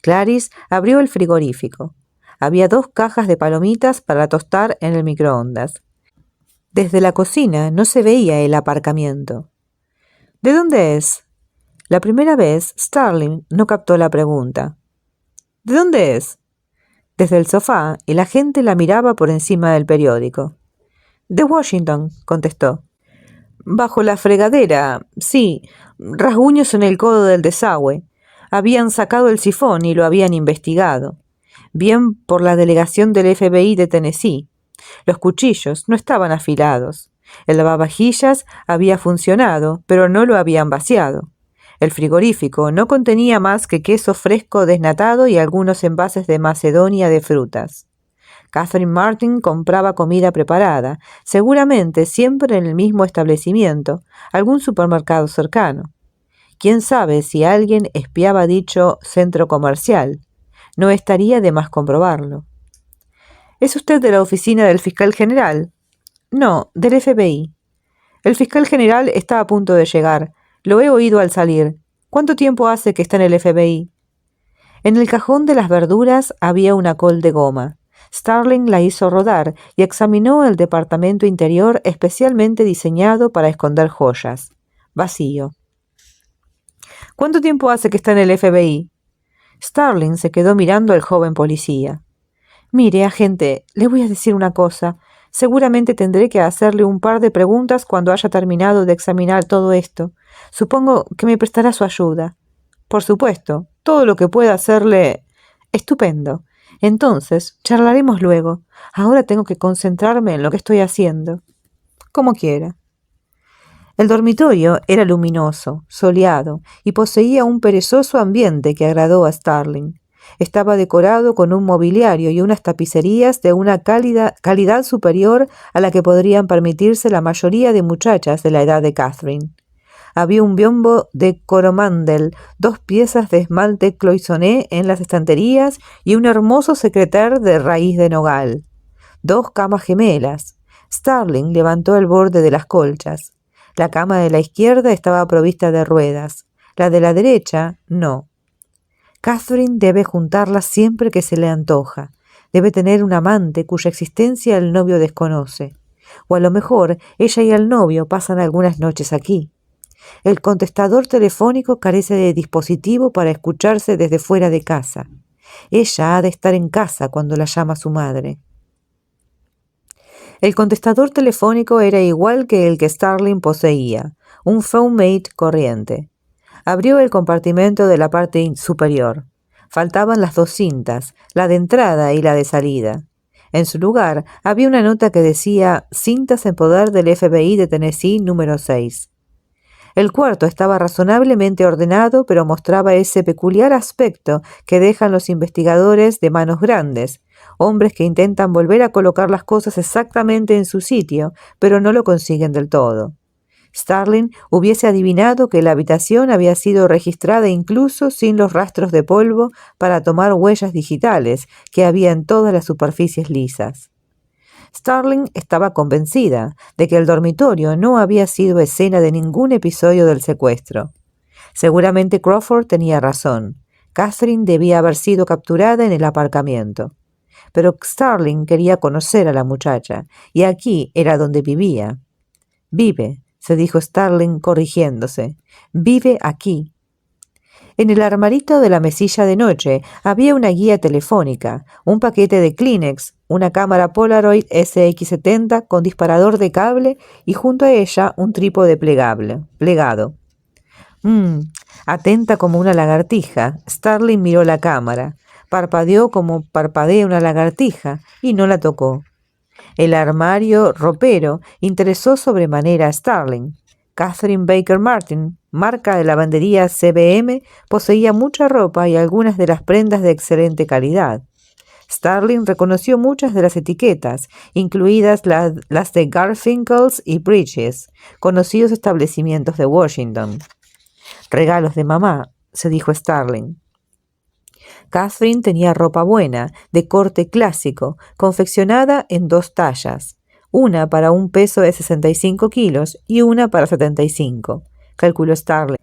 Clarice abrió el frigorífico. Había 2 cajas de palomitas para tostar en el microondas. Desde la cocina no se veía el aparcamiento. «¿De dónde es?» La primera vez, Starling no captó la pregunta. «¿De dónde es?» Desde el sofá, el agente la miraba por encima del periódico. «De Washington», contestó. «Bajo la fregadera, sí, rasguños en el codo del desagüe. Habían sacado el sifón y lo habían investigado. Bien por la delegación del FBI de Tennessee. Los cuchillos no estaban afilados. El lavavajillas había funcionado, pero no lo habían vaciado. El frigorífico no contenía más que queso fresco desnatado y algunos envases de Macedonia de frutas. Catherine Martin compraba comida preparada, seguramente siempre en el mismo establecimiento, algún supermercado cercano. ¿Quién sabe si alguien espiaba dicho centro comercial? No estaría de más comprobarlo. ¿Es usted de la oficina del fiscal general? No, del FBI. El fiscal general está a punto de llegar. Lo he oído al salir. ¿Cuánto tiempo hace que está en el FBI? En el cajón de las verduras había una col de goma. Starling la hizo rodar y examinó el departamento interior especialmente diseñado para esconder joyas. Vacío. ¿Cuánto tiempo hace que está en el FBI? Starling se quedó mirando al joven policía. «Mire, agente, le voy a decir una cosa. Seguramente tendré que hacerle un par de preguntas cuando haya terminado de examinar todo esto. Supongo que me prestará su ayuda». «Por supuesto, todo lo que pueda hacerle». «Estupendo. Entonces, charlaremos luego. Ahora tengo que concentrarme en lo que estoy haciendo». «Como quiera». El dormitorio era luminoso, soleado, y poseía un perezoso ambiente que agradó a Starling. Estaba decorado con un mobiliario y unas tapicerías de una calidad superior a la que podrían permitirse la mayoría de muchachas de la edad de Catherine. Había un biombo de Coromandel, 2 piezas de esmalte cloisonné en las estanterías y un hermoso secretaire de raíz de nogal. 2 camas gemelas. Starling levantó el borde de las colchas. La cama de la izquierda estaba provista de ruedas. La de la derecha, no. Catherine debe juntarlas siempre que se le antoja. Debe tener un amante cuya existencia el novio desconoce. O a lo mejor ella y el novio pasan algunas noches aquí. El contestador telefónico carece de dispositivo para escucharse desde fuera de casa. Ella ha de estar en casa cuando la llama su madre. El contestador telefónico era igual que el que Starling poseía, un PhoneMate corriente. Abrió el compartimento de la parte superior. Faltaban las 2 cintas, la de entrada y la de salida. En su lugar había una nota que decía «Cintas en poder del FBI de Tennessee número 6». El cuarto estaba razonablemente ordenado, pero mostraba ese peculiar aspecto que dejan los investigadores de manos grandes, hombres que intentan volver a colocar las cosas exactamente en su sitio, pero no lo consiguen del todo. Starling hubiese adivinado que la habitación había sido registrada incluso sin los rastros de polvo para tomar huellas digitales que había en todas las superficies lisas. Starling estaba convencida de que el dormitorio no había sido escena de ningún episodio del secuestro. Seguramente Crawford tenía razón. Catherine debía haber sido capturada en el aparcamiento. Pero Starling quería conocer a la muchacha, y aquí era donde vivía. «Vive», se dijo Starling corrigiéndose. «Vive aquí». En el armarito de la mesilla de noche había una guía telefónica, un paquete de Kleenex, una cámara Polaroid SX70 con disparador de cable y junto a ella un trípode plegado. Atenta como una lagartija, Starling miró la cámara. Parpadeó como parpadea una lagartija y no la tocó. El armario ropero interesó sobremanera a Starling. Catherine Baker Martin, marca de lavandería CBM, poseía mucha ropa y algunas de las prendas de excelente calidad. Starling reconoció muchas de las etiquetas, incluidas las de Garfinkel's y Bridges, conocidos establecimientos de Washington. «Regalos de mamá», se dijo Starling. Catherine tenía ropa buena, de corte clásico, confeccionada en 2 tallas, una para un peso de 65 kilos y una para 75, calculó Starling.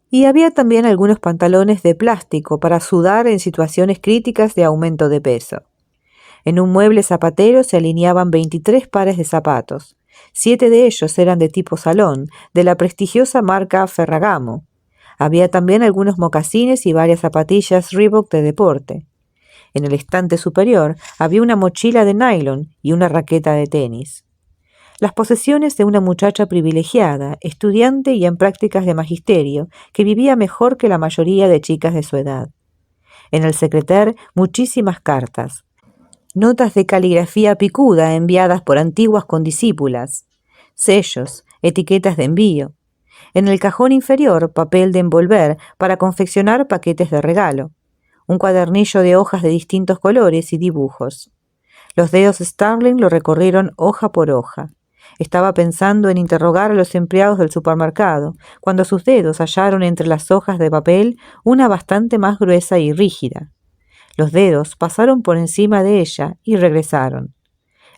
Y había también algunos pantalones de plástico para sudar en situaciones críticas de aumento de peso. En un mueble zapatero se alineaban 23 pares de zapatos. 7 de ellos eran de tipo salón, de la prestigiosa marca Ferragamo. Había también algunos mocasines y varias zapatillas Reebok de deporte. En el estante superior había una mochila de nylon y una raqueta de tenis. Las posesiones de una muchacha privilegiada, estudiante y en prácticas de magisterio, que vivía mejor que la mayoría de chicas de su edad. En el secretaire muchísimas cartas. Notas de caligrafía picuda enviadas por antiguas condiscípulas. Sellos, etiquetas de envío. En el cajón inferior, papel de envolver para confeccionar paquetes de regalo. Un cuadernillo de hojas de distintos colores y dibujos. Los dedos de Starling lo recorrieron hoja por hoja. Estaba pensando en interrogar a los empleados del supermercado, cuando sus dedos hallaron entre las hojas de papel una bastante más gruesa y rígida. Los dedos pasaron por encima de ella y regresaron.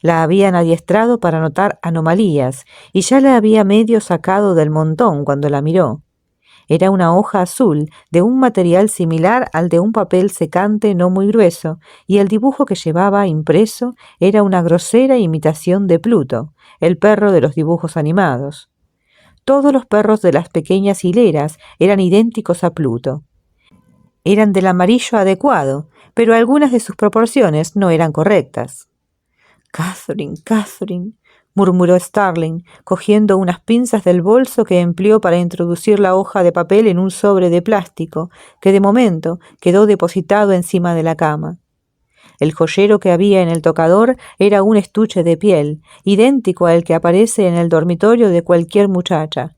La habían adiestrado para notar anomalías y ya la había medio sacado del montón cuando la miró. Era una hoja azul de un material similar al de un papel secante no muy grueso, y el dibujo que llevaba impreso era una grosera imitación de Pluto, el perro de los dibujos animados. Todos los perros de las pequeñas hileras eran idénticos a Pluto. Eran del amarillo adecuado, pero algunas de sus proporciones no eran correctas. Catherine», murmuró Starling, cogiendo unas pinzas del bolso que empleó para introducir la hoja de papel en un sobre de plástico, que de momento quedó depositado encima de la cama. El joyero que había en el tocador era un estuche de piel, idéntico al que aparece en el dormitorio de cualquier muchacha.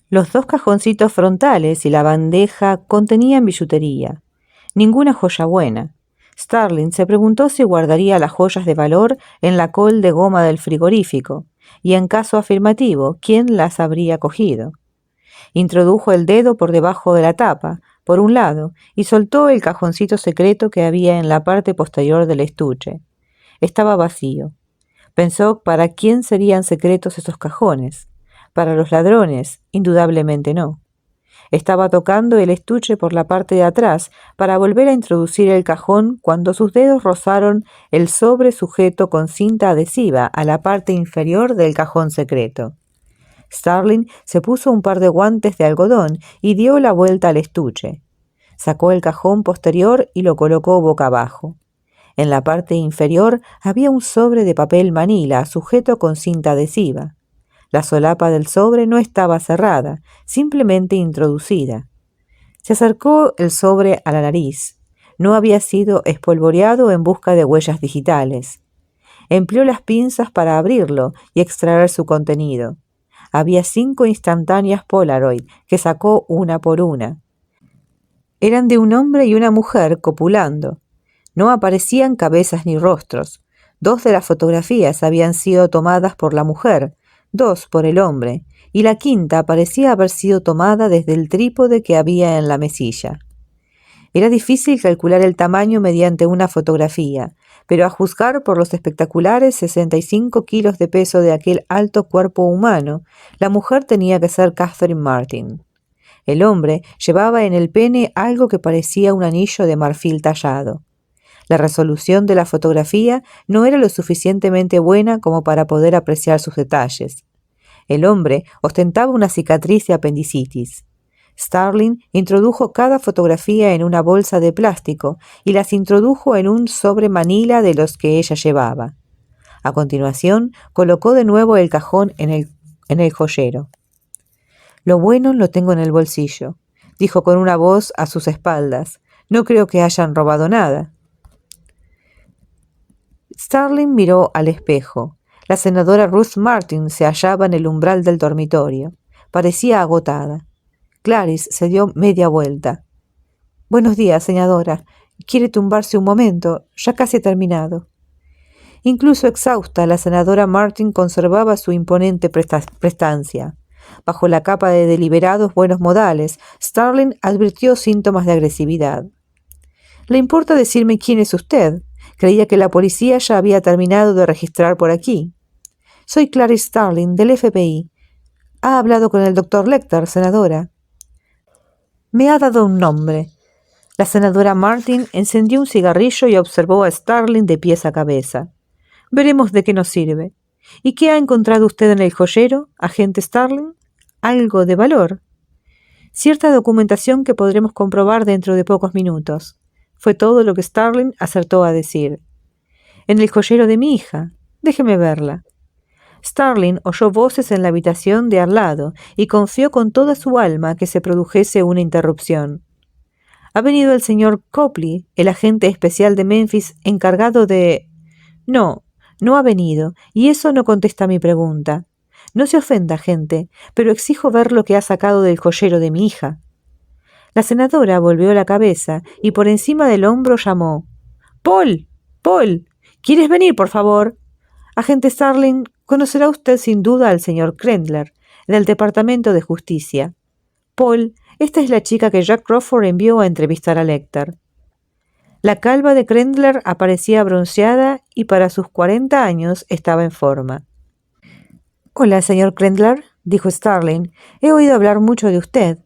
Los 2 cajoncitos frontales y la bandeja contenían billutería. Ninguna joya buena. Starling se preguntó si guardaría las joyas de valor en la col de goma del frigorífico, y en caso afirmativo, ¿quién las habría cogido? Introdujo el dedo por debajo de la tapa, por un lado, y soltó el cajoncito secreto que había en la parte posterior del estuche. Estaba vacío. Pensó para quién serían secretos esos cajones. Para los ladrones, indudablemente no. Estaba tocando el estuche por la parte de atrás para volver a introducir el cajón cuando sus dedos rozaron el sobre sujeto con cinta adhesiva a la parte inferior del cajón secreto. Starling se puso un par de guantes de algodón y dio la vuelta al estuche. Sacó el cajón posterior y lo colocó boca abajo. En la parte inferior había un sobre de papel manila sujeto con cinta adhesiva. La solapa del sobre no estaba cerrada, simplemente introducida. Se acercó el sobre a la nariz. No había sido espolvoreado en busca de huellas digitales. Empleó las pinzas para abrirlo y extraer su contenido. Había 5 instantáneas Polaroid que sacó una por una. Eran de un hombre y una mujer copulando. No aparecían cabezas ni rostros. 2 de las fotografías habían sido tomadas por la mujer, 2 por el hombre, y la quinta parecía haber sido tomada desde el trípode que había en la mesilla. Era difícil calcular el tamaño mediante una fotografía, pero a juzgar por los espectaculares 65 kilos de peso de aquel alto cuerpo humano, la mujer tenía que ser Catherine Martin. El hombre llevaba en el pene algo que parecía un anillo de marfil tallado. La resolución de la fotografía no era lo suficientemente buena como para poder apreciar sus detalles. El hombre ostentaba una cicatriz de apendicitis. Starling introdujo cada fotografía en una bolsa de plástico y las introdujo en un sobre manila de los que ella llevaba. A continuación, colocó de nuevo el cajón en el joyero. «Lo bueno lo tengo en el bolsillo», dijo con una voz a sus espaldas. «No creo que hayan robado nada». Starling miró al espejo. La senadora Ruth Martin se hallaba en el umbral del dormitorio. Parecía agotada. Clarice se dio media vuelta. «Buenos días, senadora. ¿Quiere tumbarse un momento? Ya casi he terminado». Incluso exhausta, la senadora Martin conservaba su imponente prestancia. Bajo la capa de deliberados buenos modales, Starling advirtió síntomas de agresividad. «¿Le importa decirme quién es usted? Creía que la policía ya había terminado de registrar por aquí». «Soy Clarice Starling, del FBI. ¿Ha hablado con el doctor Lecter, senadora?» «Me ha dado un nombre». La senadora Martin encendió un cigarrillo y observó a Starling de pies a cabeza. «Veremos de qué nos sirve. ¿Y qué ha encontrado usted en el joyero, agente Starling? ¿Algo de valor?» «Cierta documentación que podremos comprobar dentro de pocos minutos», fue todo lo que Starling acertó a decir. «En el joyero de mi hija. Déjeme verla». Starling oyó voces en la habitación de al lado y confió con toda su alma que se produjese una interrupción. «Ha venido el señor Copley, el agente especial de Memphis encargado de...» «No, no ha venido, y eso no contesta a mi pregunta. No se ofenda, agente, pero exijo ver lo que ha sacado del joyero de mi hija». La senadora volvió la cabeza y por encima del hombro llamó. «Paul, Paul, ¿quieres venir, por favor?» «Agente Starling, conocerá usted sin duda al señor Crendler, del Departamento de Justicia. Paul, esta es la chica que Jack Crawford envió a entrevistar a Lecter». La calva de Crendler aparecía bronceada y para sus 40 años estaba en forma. «Hola, señor Crendler», dijo Starling. «He oído hablar mucho de usted.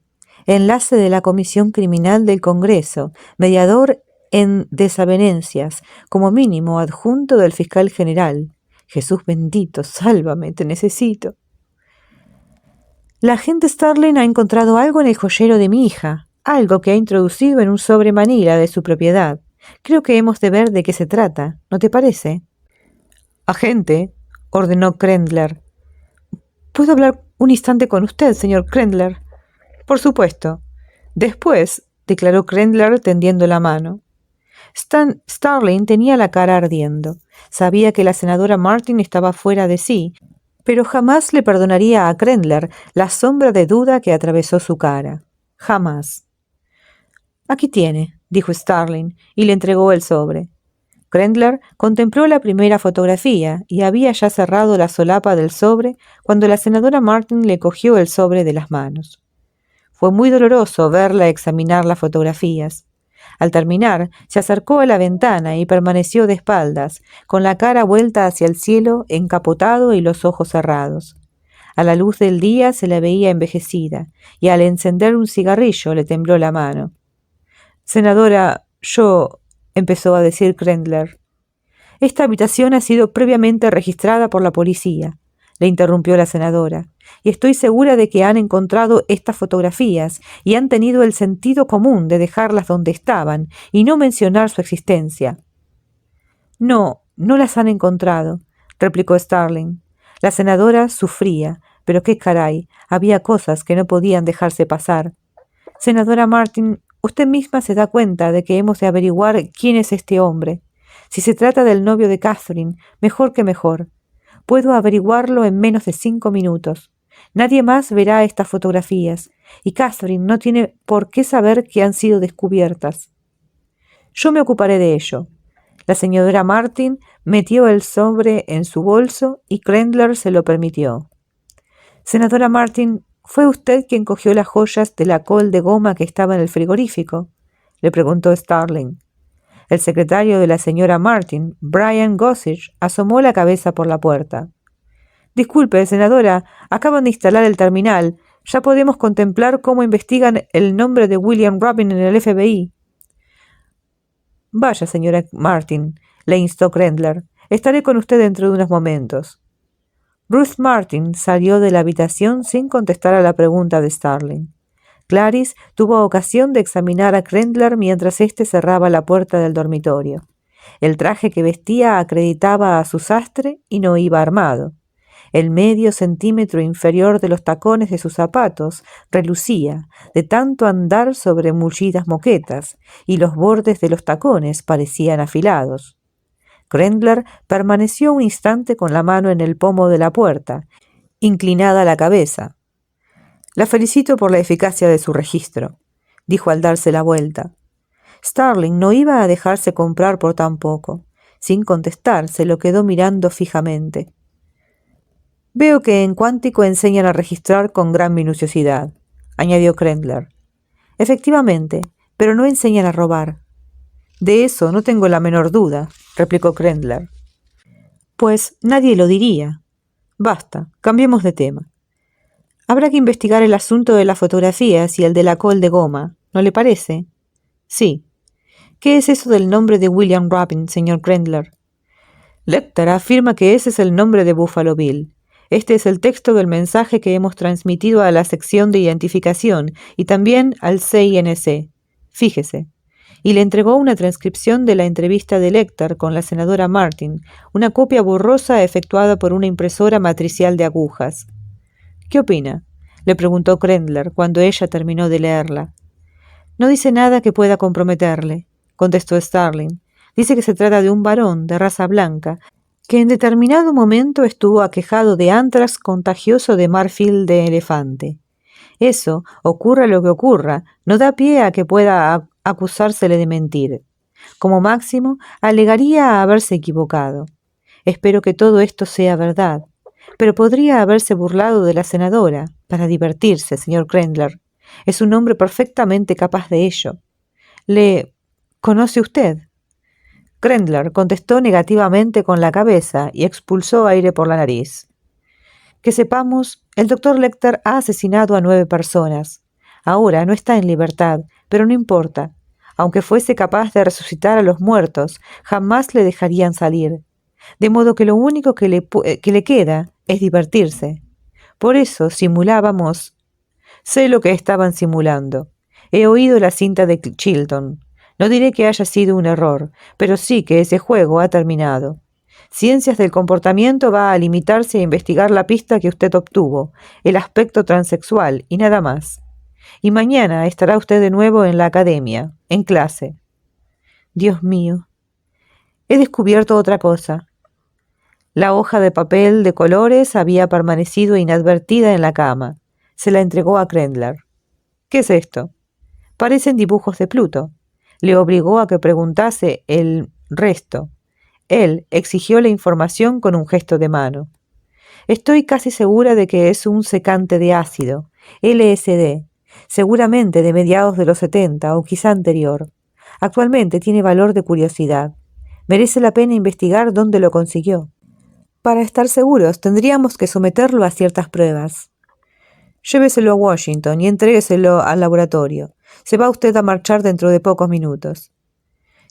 Enlace de la Comisión Criminal del Congreso, mediador en desavenencias, como mínimo adjunto del fiscal general. Jesús bendito, sálvame, te necesito». «La agente Starling ha encontrado algo en el joyero de mi hija, algo que ha introducido en un sobre manila de su propiedad. Creo que hemos de ver de qué se trata, ¿no te parece?» «Agente», ordenó Crendler. «¿Puedo hablar un instante con usted, señor Crendler?» «Por supuesto». «Después», declaró Crendler tendiendo la mano. Starling tenía la cara ardiendo. Sabía que la senadora Martin estaba fuera de sí, pero jamás le perdonaría a Crendler la sombra de duda que atravesó su cara. Jamás. «Aquí tiene», dijo Starling, y le entregó el sobre. Crendler contempló la primera fotografía y había ya cerrado la solapa del sobre cuando la senadora Martin le cogió el sobre de las manos. Fue muy doloroso verla examinar las fotografías. Al terminar, se acercó a la ventana y permaneció de espaldas, con la cara vuelta hacia el cielo, encapotado y los ojos cerrados. A la luz del día se la veía envejecida, y al encender un cigarrillo le tembló la mano. «Senadora, empezó a decir Krendler. «Esta habitación ha sido previamente registrada por la policía», le interrumpió la senadora, «y estoy segura de que han encontrado estas fotografías y han tenido el sentido común de dejarlas donde estaban y no mencionar su existencia». «No, no las han encontrado», replicó Starling. La senadora sufría, pero qué caray, había cosas que no podían dejarse pasar. «Senadora Martin, usted misma se da cuenta de que hemos de averiguar quién es este hombre. Si se trata del novio de Catherine, mejor que mejor. Puedo averiguarlo en menos de 5 minutos. Nadie más verá estas fotografías, y Catherine no tiene por qué saber que han sido descubiertas. Yo me ocuparé de ello». La señora Martin metió el sobre en su bolso y Krendler se lo permitió. «Senadora Martin, ¿fue usted quien cogió las joyas de la col de goma que estaba en el frigorífico?», le preguntó Starling. El secretario de la señora Martin, Brian Gossage, asomó la cabeza por la puerta. «Disculpe, senadora, acaban de instalar el terminal. Ya podemos contemplar cómo investigan el nombre de William Robin en el FBI». «Vaya, señora Martin», le instó Krendler. «Estaré con usted dentro de unos momentos». Ruth Martin salió de la habitación sin contestar a la pregunta de Starling. Clarice tuvo ocasión de examinar a Krendler mientras éste cerraba la puerta del dormitorio. El traje que vestía acreditaba a su sastre y no iba armado. El medio centímetro inferior de los tacones de sus zapatos relucía de tanto andar sobre mullidas moquetas, y los bordes de los tacones parecían afilados. Krendler permaneció un instante con la mano en el pomo de la puerta, inclinada la cabeza. «La felicito por la eficacia de su registro», dijo al darse la vuelta. Starling no iba a dejarse comprar por tan poco. Sin contestar, se lo quedó mirando fijamente. «Veo que en Cuántico enseñan a registrar con gran minuciosidad», añadió Krendler. «Efectivamente, pero no enseñan a robar». «De eso no tengo la menor duda», replicó Krendler. «Pues nadie lo diría. Basta, cambiemos de tema. Habrá que investigar el asunto de las fotografías y el de la col de goma, ¿no le parece?» «Sí. ¿Qué es eso del nombre de William Robin, señor Krendler?» «Lecter afirma que ese es el nombre de Buffalo Bill. Este es el texto del mensaje que hemos transmitido a la sección de identificación y también al CINC. Fíjese». Y le entregó una transcripción de la entrevista de Lecter con la senadora Martin, una copia borrosa efectuada por una impresora matricial de agujas. «¿Qué opina?», le preguntó Krendler cuando ella terminó de leerla. «No dice nada que pueda comprometerle», contestó Starling. «Dice que se trata de un varón de raza blanca, que en determinado momento estuvo aquejado de antrax contagioso de marfil de elefante. Eso, ocurra lo que ocurra, no da pie a que pueda acusársele de mentir. Como máximo, alegaría haberse equivocado. Espero que todo esto sea verdad, pero podría haberse burlado de la senadora para divertirse, señor Krendler. Es un hombre perfectamente capaz de ello. ¿Le conoce usted?». Krendler contestó negativamente con la cabeza y expulsó aire por la nariz. «Que sepamos, el doctor Lecter ha asesinado a 9 personas. Ahora no está en libertad, pero no importa. Aunque fuese capaz de resucitar a los muertos, jamás le dejarían salir. De modo que lo único que le queda es divertirse. Por eso simulábamos». «Sé lo que estaban simulando. He oído la cinta de Chilton. No diré que haya sido un error, pero sí que ese juego ha terminado. Ciencias del comportamiento va a limitarse a investigar la pista que usted obtuvo, el aspecto transexual y nada más. Y mañana estará usted de nuevo en la academia, en clase». «Dios mío. He descubierto otra cosa». La hoja de papel de colores había permanecido inadvertida en la cama. Se la entregó a Krendler. «¿Qué es esto?». «Parecen dibujos de Pluto». Le obligó a que preguntase el resto. Él exigió la información con un gesto de mano. «Estoy casi segura de que es un secante de ácido, LSD, seguramente de mediados de los 70 o quizá anterior. Actualmente tiene valor de curiosidad. Merece la pena investigar dónde lo consiguió. Para estar seguros, tendríamos que someterlo a ciertas pruebas. Lléveselo a Washington y entrégueselo al laboratorio. Se va usted a marchar dentro de pocos minutos.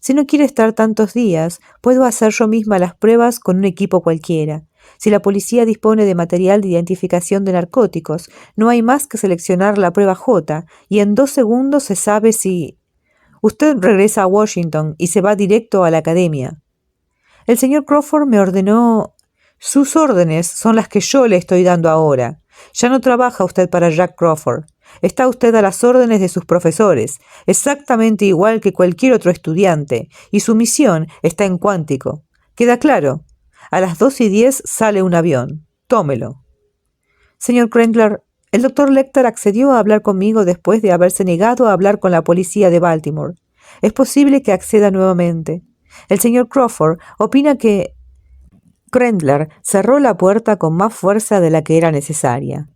Si no quiere estar tantos días, puedo hacer yo misma las pruebas con un equipo cualquiera. Si la policía dispone de material de identificación de narcóticos, no hay más que seleccionar la prueba J y en 2 segundos se sabe si... Usted regresa a Washington y se va directo a la academia. El señor Crawford me ordenó... Sus órdenes son las que yo le estoy dando ahora. Ya no trabaja usted para Jack Crawford. Está usted a las órdenes de sus profesores, exactamente igual que cualquier otro estudiante, y su misión está en Cuántico. ¿Queda claro? A las 2:10 sale un avión. Tómelo. Señor Crendler, el doctor Lecter accedió a hablar conmigo después de haberse negado a hablar con la policía de Baltimore. Es posible que acceda nuevamente. El señor Crawford opina que... Crendler cerró la puerta con más fuerza de la que era necesaria.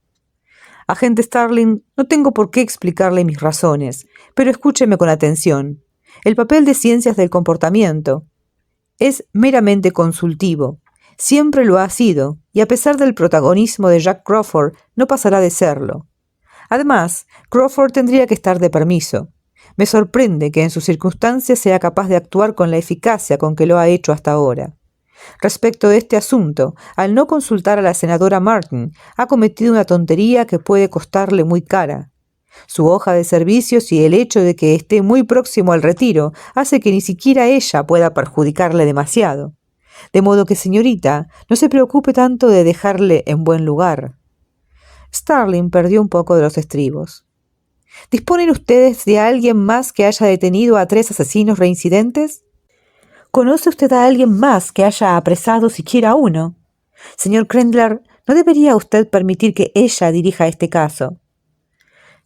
Agente Starling, no tengo por qué explicarle mis razones, pero escúcheme con atención. El papel de ciencias del comportamiento es meramente consultivo. Siempre lo ha sido, y a pesar del protagonismo de Jack Crawford, no pasará de serlo. Además, Crawford tendría que estar de permiso. Me sorprende que en sus circunstancias sea capaz de actuar con la eficacia con que lo ha hecho hasta ahora. Respecto de este asunto, al no consultar a la senadora Martin, ha cometido una tontería que puede costarle muy cara. Su hoja de servicios y el hecho de que esté muy próximo al retiro hace que ni siquiera ella pueda perjudicarle demasiado. De modo que, señorita, no se preocupe tanto de dejarle en buen lugar. Starling perdió un poco de los estribos. ¿Disponen ustedes de alguien más que haya detenido a 3 asesinos reincidentes? ¿Conoce usted a alguien más que haya apresado siquiera a uno? Señor Crendler, ¿no debería usted permitir que ella dirija este caso?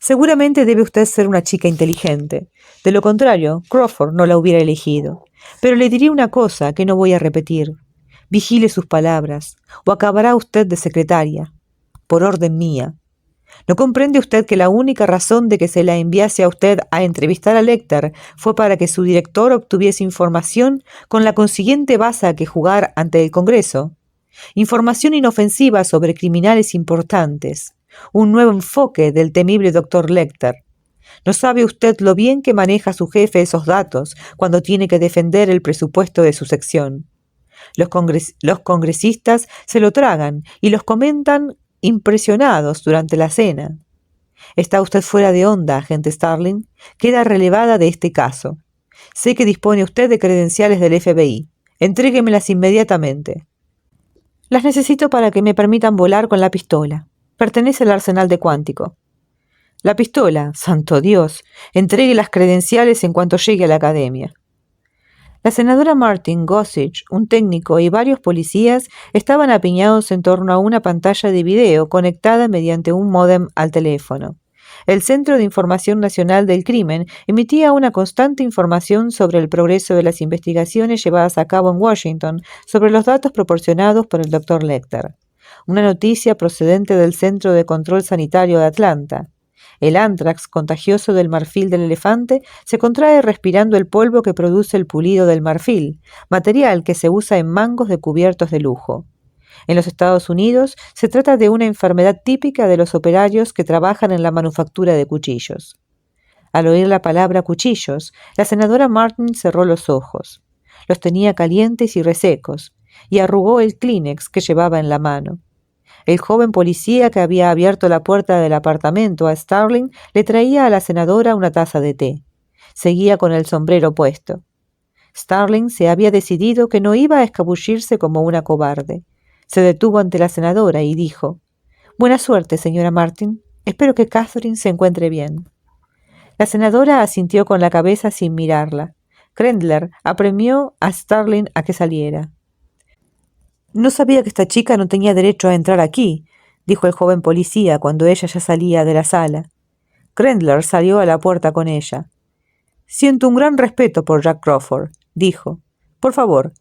Seguramente debe usted ser una chica inteligente. De lo contrario, Crawford no la hubiera elegido. Pero le diré una cosa que no voy a repetir. Vigile sus palabras, o acabará usted de secretaria, por orden mía. ¿No comprende usted que la única razón de que se la enviase a usted a entrevistar a Lecter fue para que su director obtuviese información con la consiguiente base a que jugar ante el Congreso? Información inofensiva sobre criminales importantes. Un nuevo enfoque del temible doctor Lecter. ¿No sabe usted lo bien que maneja su jefe esos datos cuando tiene que defender el presupuesto de su sección? Los congresistas se lo tragan y los comentan impresionados durante la cena. Está usted fuera de onda, agente Starling. Queda relevada de este caso. Sé que dispone usted de credenciales del FBI. Entréguemelas inmediatamente. Las necesito para que me permitan volar con la pistola. Pertenece al arsenal de Cuántico. La pistola, santo Dios. Entregue las credenciales en cuanto llegue a la academia. La senadora Martin, Gossage, un técnico y varios policías estaban apiñados en torno a una pantalla de video conectada mediante un módem al teléfono. El Centro de Información Nacional del Crimen emitía una constante información sobre el progreso de las investigaciones llevadas a cabo en Washington sobre los datos proporcionados por el Dr. Lecter. Una noticia procedente del Centro de Control Sanitario de Atlanta. El ántrax contagioso del marfil del elefante se contrae respirando el polvo que produce el pulido del marfil, material que se usa en mangos de cubiertos de lujo. En los Estados Unidos se trata de una enfermedad típica de los operarios que trabajan en la manufactura de cuchillos. Al oír la palabra cuchillos, la senadora Martin cerró los ojos. Los tenía calientes y resecos, y arrugó el Kleenex que llevaba en la mano. El joven policía que había abierto la puerta del apartamento a Starling le traía a la senadora una taza de té. Seguía con el sombrero puesto. Starling se había decidido que no iba a escabullirse como una cobarde. Se detuvo ante la senadora y dijo: «Buena suerte, señora Martin. Espero que Catherine se encuentre bien». La senadora asintió con la cabeza sin mirarla. Crendler apremió a Starling a que saliera. «No sabía que esta chica no tenía derecho a entrar aquí», dijo el joven policía cuando ella ya salía de la sala. Crendler salió a la puerta con ella. «Siento un gran respeto por Jack Crawford», dijo. «Por favor,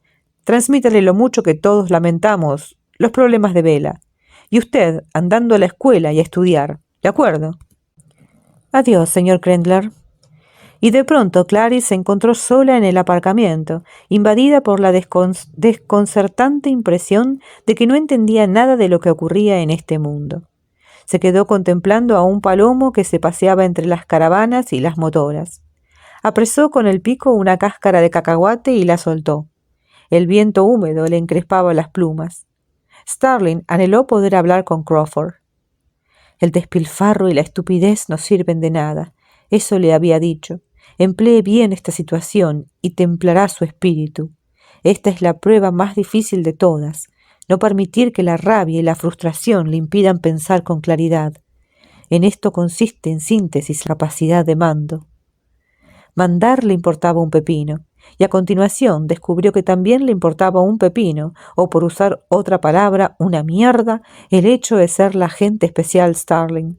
transmítale lo mucho que todos lamentamos los problemas de Bella. Y usted andando a la escuela y a estudiar, ¿de acuerdo?». Adiós, señor Crendler. Y de pronto Clarice se encontró sola en el aparcamiento, invadida por la desconcertante impresión de que no entendía nada de lo que ocurría en este mundo. Se quedó contemplando a un palomo que se paseaba entre las caravanas y las motoras. Apresó con el pico una cáscara de cacahuate y la soltó. El viento húmedo le encrespaba las plumas. Starling anheló poder hablar con Crawford. El despilfarro y la estupidez no sirven de nada, eso le había dicho. Emplee bien esta situación y templará su espíritu. Esta es la prueba más difícil de todas. No permitir que la rabia y la frustración le impidan pensar con claridad. En esto consiste, en síntesis, la capacidad de mando. Mandar le importaba un pepino, y a continuación descubrió que también le importaba un pepino, o por usar otra palabra, una mierda, el hecho de ser la agente especial Starling.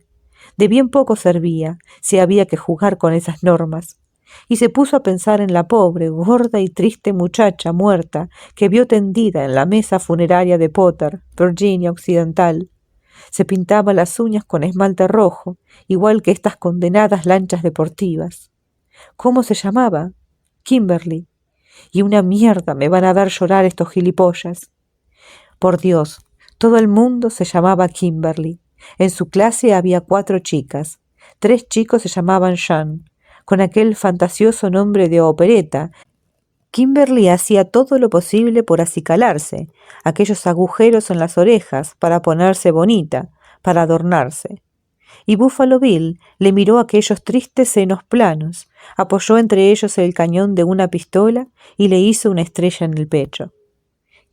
De bien poco servía, si había que jugar con esas normas. Y se puso a pensar en la pobre, gorda y triste muchacha muerta que vio tendida en la mesa funeraria de Potter, Virginia Occidental. Se pintaba las uñas con esmalte rojo, igual que estas condenadas lanchas deportivas. ¿Cómo se llamaba? Kimberly. Y una mierda me van a ver llorar estos gilipollas. Por Dios, todo el mundo se llamaba Kimberly. En su clase había 4 chicas. 3 chicos se llamaban Jean, con aquel fantasioso nombre de opereta. Kimberly hacía todo lo posible por acicalarse, aquellos agujeros en las orejas para ponerse bonita, para adornarse. Y Buffalo Bill le miró aquellos tristes senos planos, apoyó entre ellos el cañón de una pistola y le hizo una estrella en el pecho.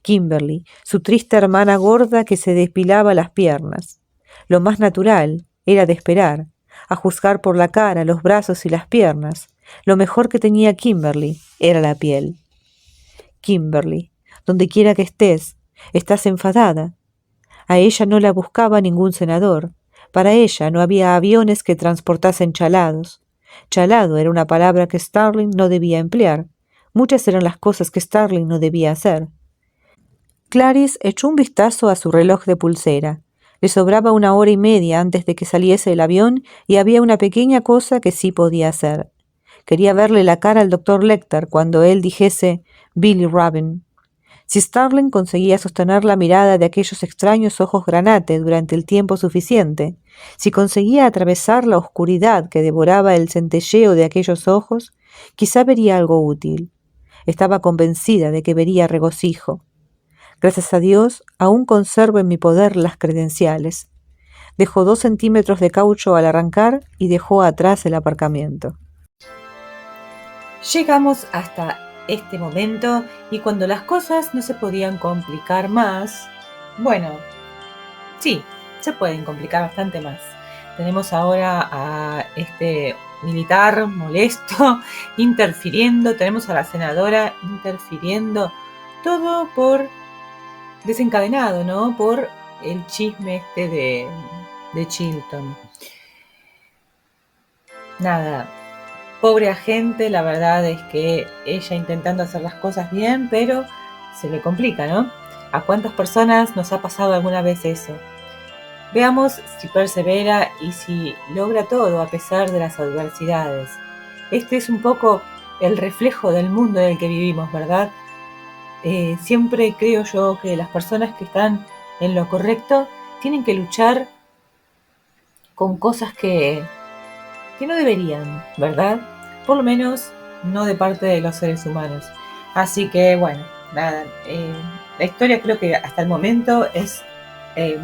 Kimberly, su triste hermana gorda que se despilaba las piernas. Lo más natural era de esperar, a juzgar por la cara, los brazos y las piernas. Lo mejor que tenía Kimberly era la piel. Kimberly, donde quiera que estés, estás enfadada. A ella no la buscaba ningún senador. Para ella no había aviones que transportasen chalados. Chalado era una palabra que Starling no debía emplear. Muchas eran las cosas que Starling no debía hacer. Clarice echó un vistazo a su reloj de pulsera. Le sobraba 1 hora y media antes de que saliese el avión y había una pequeña cosa que sí podía hacer. Quería verle la cara al doctor Lecter cuando él dijese «Billy Rabin». Si Starling conseguía sostener la mirada de aquellos extraños ojos granate durante el tiempo suficiente, si conseguía atravesar la oscuridad que devoraba el centelleo de aquellos ojos, quizá vería algo útil. Estaba convencida de que vería regocijo. Gracias a Dios, aún conservo en mi poder las credenciales. Dejó 2 centímetros de caucho al arrancar y dejó atrás el aparcamiento. Llegamos hasta este momento y cuando las cosas no se podían complicar más, bueno, sí, se pueden complicar bastante más. Tenemos ahora a este militar molesto interfiriendo, tenemos a la senadora interfiriendo, todo por desencadenado, ¿no? Por el chisme este de Chilton. Nada, pobre agente, la verdad es que ella intentando hacer las cosas bien, pero se le complica, ¿no? ¿A cuántas personas nos ha pasado alguna vez eso? Veamos si persevera y si logra todo a pesar de las adversidades. Este es un poco el reflejo del mundo en el que vivimos, ¿verdad? Siempre creo yo que las personas que están en lo correcto tienen que luchar con cosas que no deberían, ¿verdad? Por lo menos no de parte de los seres humanos. Así que bueno, nada, la historia creo que hasta el momento es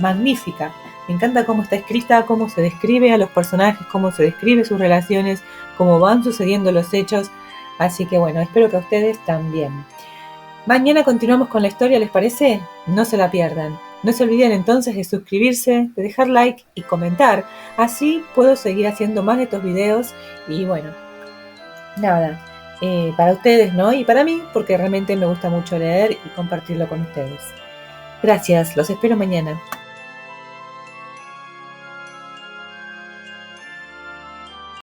magnífica. Me encanta cómo está escrita, cómo se describe a los personajes, cómo se describe sus relaciones, cómo van sucediendo los hechos. Así que bueno, espero que a ustedes también. Mañana continuamos con la historia, ¿les parece? No se la pierdan. No se olviden entonces de suscribirse, de dejar like y comentar. Así puedo seguir haciendo más de estos videos. Y bueno, nada, para ustedes, ¿no? Y para mí, porque realmente me gusta mucho leer y compartirlo con ustedes. Gracias, los espero mañana.